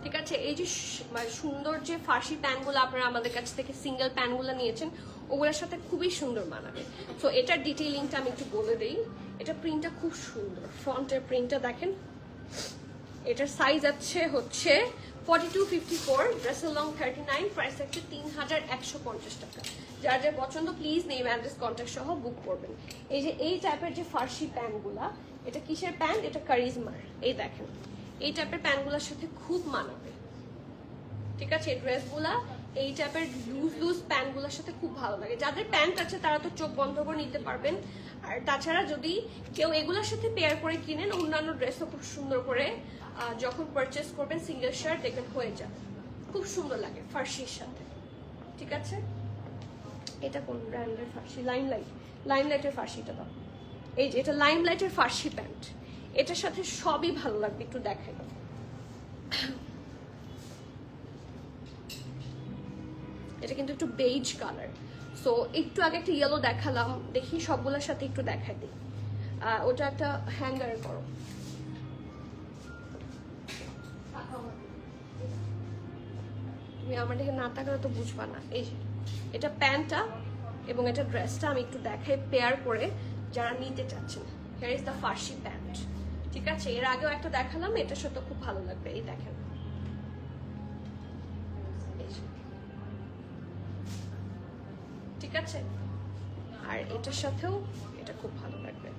ঠিক আছে, এই যে মানে সুন্দর যে ফার্সি প্যান্টগুলো আপনারা আমাদের কাছ থেকে সিঙ্গেল প্যান্টগুলো নিয়েছেন, ওগুলোর সাথে খুবই সুন্দর মানাবে। সো এটার ডিটেইলিংটা আমি একটু বলে দিই। এটা প্রিন্টটা খুব সুন্দর, ফ্রন্টের প্রিন্টটা দেখেন। এটার সাইজ আছে হচ্ছে 42-54, ড্রেসের লং 39, প্রাইস হচ্ছে 3150 টাকা। যার যার পছন্দ প্লিজ নেম অ্যাড্রেস কন্ট্যাক্ট সহ বুক করবেন। এই যে এই টাইপের যে ফার্সি প্যান্টগুলা, এটা কিসের প্যান্ট? এটা কারিজমার। এই দেখেন এই টাইপের প্যান্টগুলোর সাথে খুব মানাবে। ঠিক আছে, এই ড্রেসগুলা এই টাইপের লুজ প্যান্টগুলোর সাথে খুব ভালো লাগে। যাদের প্যান্ট আছে তারা তো চোখ বন্ধ করে নিতে পারবেন। আর তাছাড়া যদি কেউ এগুলোর সাথে পেয়ার করে কিনেন, অন্যান্য ড্রেসও খুব সুন্দর করে যখন পারচেস করবেন সিঙ্গেল শার্ট দেখবেন হয়ে যাবে, খুব সুন্দর লাগে ফার্সির সাথে। ঠিক আছে, এটা কোন ব্র্যান্ডের ফার্সি? লাইমলাইটের ফার্সিটা দাও। এই যে এটা লাইমলাইটের ফার্সি প্যান্ট, এটার সাথে সবই ভালো লাগবে। একটু দেখাই, এটা কিন্তু একটু বেজ কালার। সো একটু আগে একটা ইয়েলো দেখালাম, দেখি সবগুলোর সাথে একটু দেখাই দিই। ওটা একটা হ্যাঙ্গারে করো। তুমি আমার দিকে না তাকালে তো বুঝবা না। এই যে এটা প্যান্টটা এবং এটা ড্রেসটা আমি একটু দেখাই পেয়ার করে, যারা নিতে চাচ্ছেন। Here is the Farsi pant. ঠিক আছে, এর আগেও একটা দেখালাম, এটার সাথে খুব ভালো লাগবে। এই দেখেন, ঠিক আছে, আর এটার সাথেও এটা খুব ভালো লাগবে।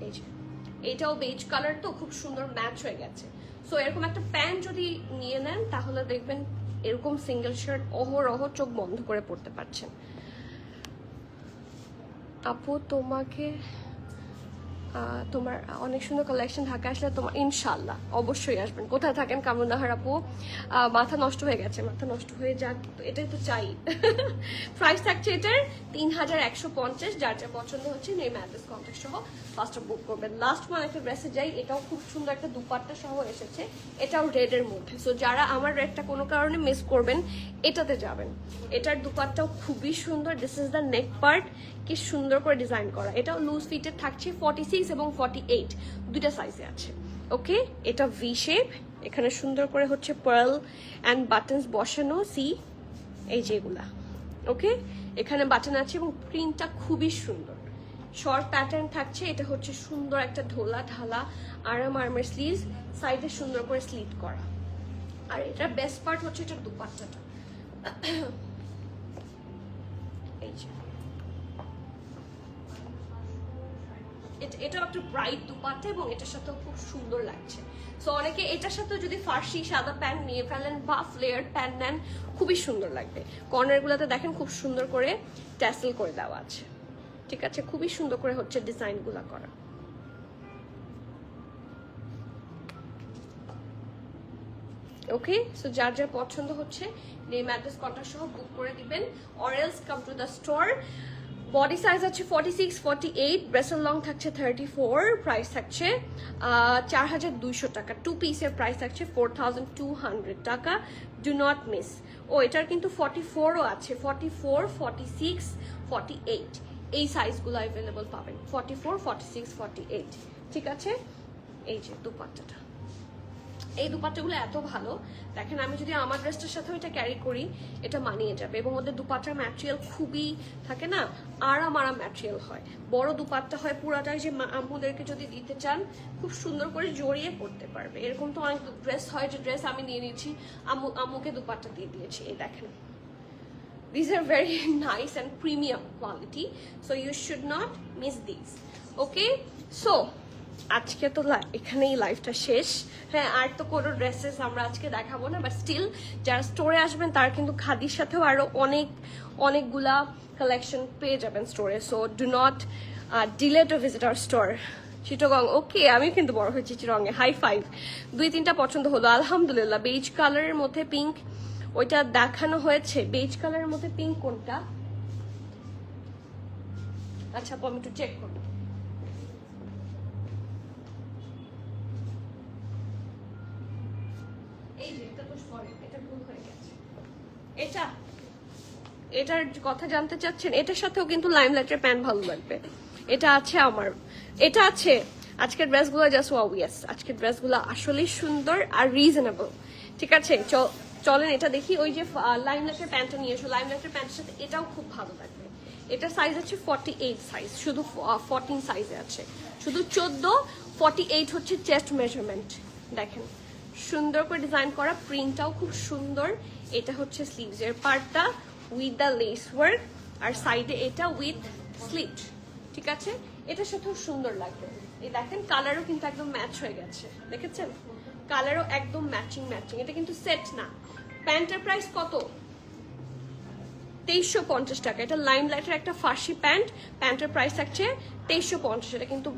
এই যে এটাও বেজ কালার, তো খুব সুন্দর ম্যাচ হয়ে গেছে। সো এরকম একটা প্যান্ট যদি নিয়ে নেন তাহলে দেখবেন এরকম সিঙ্গেল শার্ট অহরহ চোখ বন্ধ করে পড়তে পারছেন। আপু তোমাকে তোমার অনেক সুন্দর কালেকশন, ঢাকা আসলে তোমার ইনশাল্লাহ অবশ্যই আসবেন। কোথায় থাকেন কামরুন্নাহার আপু? মাথা নষ্ট হয়ে গেছে, মাথা নষ্ট হয়ে যাক, এটাই তো চাই। প্রাইস থাকছে এটার 3150। যার যা পছন্দ হচ্ছে নেম অ্যাড্রেস কন্ট্যাক্ট সহ ফার্স্ট বুক করবেন। লাস্ট ওয়ান একটা ড্রেসে যাই, এটাও খুব সুন্দর একটা দুপাট্টা সহ এসেছে, এটাও রেডের মধ্যে। সো যারা আমার রেডটা কোনো কারণে মিস করবেন এটাতে যাবেন। এটার দুপাট্টাও খুবই সুন্দর। This is the neck part, কি সুন্দর করে ডিজাইন করা। এটাও লুজ ফিটেড থাকছে, 46 এবং 48 দুইটা সাইজে আছে। ওকে, এটা ভি শেপ, এখানে সুন্দর করে হচ্ছে পার্ল অ্যান্ড বাটনস বসানো। সি এই যেগুলা, ওকে, এখানে বাটন আছে এবং প্রিন্টটা খুবই সুন্দর। শর্ট প্যাটার্ন থাকছে, এটা হচ্ছে সুন্দর একটা ঢোলা ঢালা আরামের স্লিভস, সাইডে সুন্দর করে স্লিট করা। আর এটার বেস্ট পার্ট হচ্ছে এটার দুপাট্টাটা। এই যে এটাও একটা ব্রাইট দুপাট্টা এবং এটার সাথেও খুব সুন্দর লাগছে। সো অনেকে এটার সাথে যদি ফার্সি সাদা প্যান্ট নিয়ে ফেলেন বা ফ্লেয়ার প্যান্ট নেন, খুবই সুন্দর লাগবে। কর্নারগুলোতে দেখেন খুব সুন্দর করে ট্যাসেল করে দেওয়া আছে। ঠিক আছে, খুবই সুন্দর করে হচ্ছে ডিজাইনগুলো করা। ওকে, সো যার যার পছন্দ হচ্ছে নেম অ্যাড্রেস কন্ট্যাক্ট সহ বুক করে দিবেন, or else come to the store. Body size আছে 46, 48, ব্রেসের লং থাকছে 34, প্রাইস থাকছে 4200 টাকা। 2 পিসের প্রাইস থাকছে 4200 টাকা। Do not miss. ও এটার কিন্তু 44ও আছে, 44, 46, 48 এই সাইজগুলো অ্যাভেলেবল পাবেন। 44, 46, 48। ঠিক আছে, এই যে দুপাট্টাটা, এই দুপাট্টাগুলো এত ভালো। দেখেন আমি যদি আমার ড্রেসটার সাথেও এটা ক্যারি করি, এটা মানিয়ে যাবে। এবং ওদের দুপাট্টার ম্যাটেরিয়াল খুবই থাকে না, আরাম ম্যাটেরিয়াল হয়, বড় দুপাট্টা হয় পুরাটাই। যে আম্মুদেরকে যদি দিতে চান খুব সুন্দর করে জড়িয়ে পড়তে পারবে। এরকম তো অনেক ড্রেস হয় যে ড্রেস আমি নিয়ে নিচ্ছি, আম্মুকে দুপাট্টা দিয়ে দিয়েছি। এই দেখেন, these are very nice and premium quality, so you should not miss these. Okay, so আজকে তো এখানেই লাইফটা শেষ। হ্যাঁ, আর তো কোনো ড্রেসেস আমরা আজকে দেখাবো না, বাট স্টিল যারা স্টোরে আসবেন তারা কিন্তু খাদির সাথেও আরো অনেকগুলা কালেকশন পেয়ে যাবেন স্টোরে। So do not delay to visit our store Chittagong. Okay, আমি কিন্তু বড় হয়েছি চিটাগংয়ে। High five. 2-3টা পছন্দ হলো আলহামদুলিল্লাহ। বেজ কালারের মধ্যে পিঙ্ক, ওইটা দেখানো হয়েছে। বেজ কালারের মধ্যে পিঙ্ক কোনটা? আচ্ছা, আমি একটু চেক করবো। এটার কথা জানতে চাচ্ছেন? এটার সাথেও কিন্তু লাইমলাইটের প্যান্ট ভালো লাগবে। এটা আছে আমার, এটা আছে আজকের ড্রেসগুলো জাস্ট ওয়াও, ইয়েস আজকের ড্রেসগুলো আসলেই সুন্দর আর রিজনেবল। ঠিক আছে, চলেন এটা দেখি। ওই যে লাইমলাইটের প্যান্টটা নিয়ে এসো, লাইমলাইটের প্যান্টের সাথে এটাও খুব ভালো লাগবে। এটা সাইজ আছে 48 সাইজ, শুধু 14 সাইজে আছে, শুধু 14, 48 হচ্ছে চেস্ট মেজারমেন্ট। দেখেন সুন্দর করে ডিজাইন করা, প্রিন্টটাও খুব সুন্দর। এটা হচ্ছে স্লিভসের পার্টটা উইথ দ্য লেস ওয়ার্ক, আর সাইডে এটা উইথ স্লিট। ঠিক আছে, এটার সাথেও সুন্দর লাগবে। এই দেখেন কালারও কিন্তু একদম ম্যাচ হয়ে গেছে, দেখেছেন কালারও একদম ম্যাচিং। এটা কিন্তু সেট না। প্যান্টের প্রাইস কত? 2350 টাকা। এটা লাইমলাইটের একটা ফার্সি প্যান্ট, প্যান্টের প্রাইস থাকছে 2350। এটা কিন্তু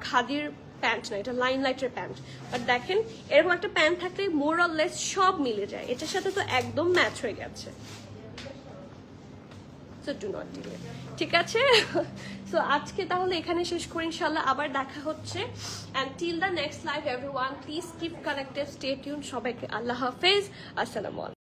খাদির প্যান্ট না, এটা লাইমলাইটের প্যান্ট। বাট দেখেন এরকম একটা প্যান্ট থাকলে মোর অর লেস সব মিলে যায়, এটার সাথে তো একদম ম্যাচ হয়ে গেছে। So do not delay. ঠিক আছে, সো আজকে তাহলে এখানে শেষ করি, ইনশাল্লাহ আবার দেখা হচ্ছে। And till the next live everyone, please keep connected, stay tune. সবাইকে আল্লাহ হাফেজ, আসসালামু আলাইকুম।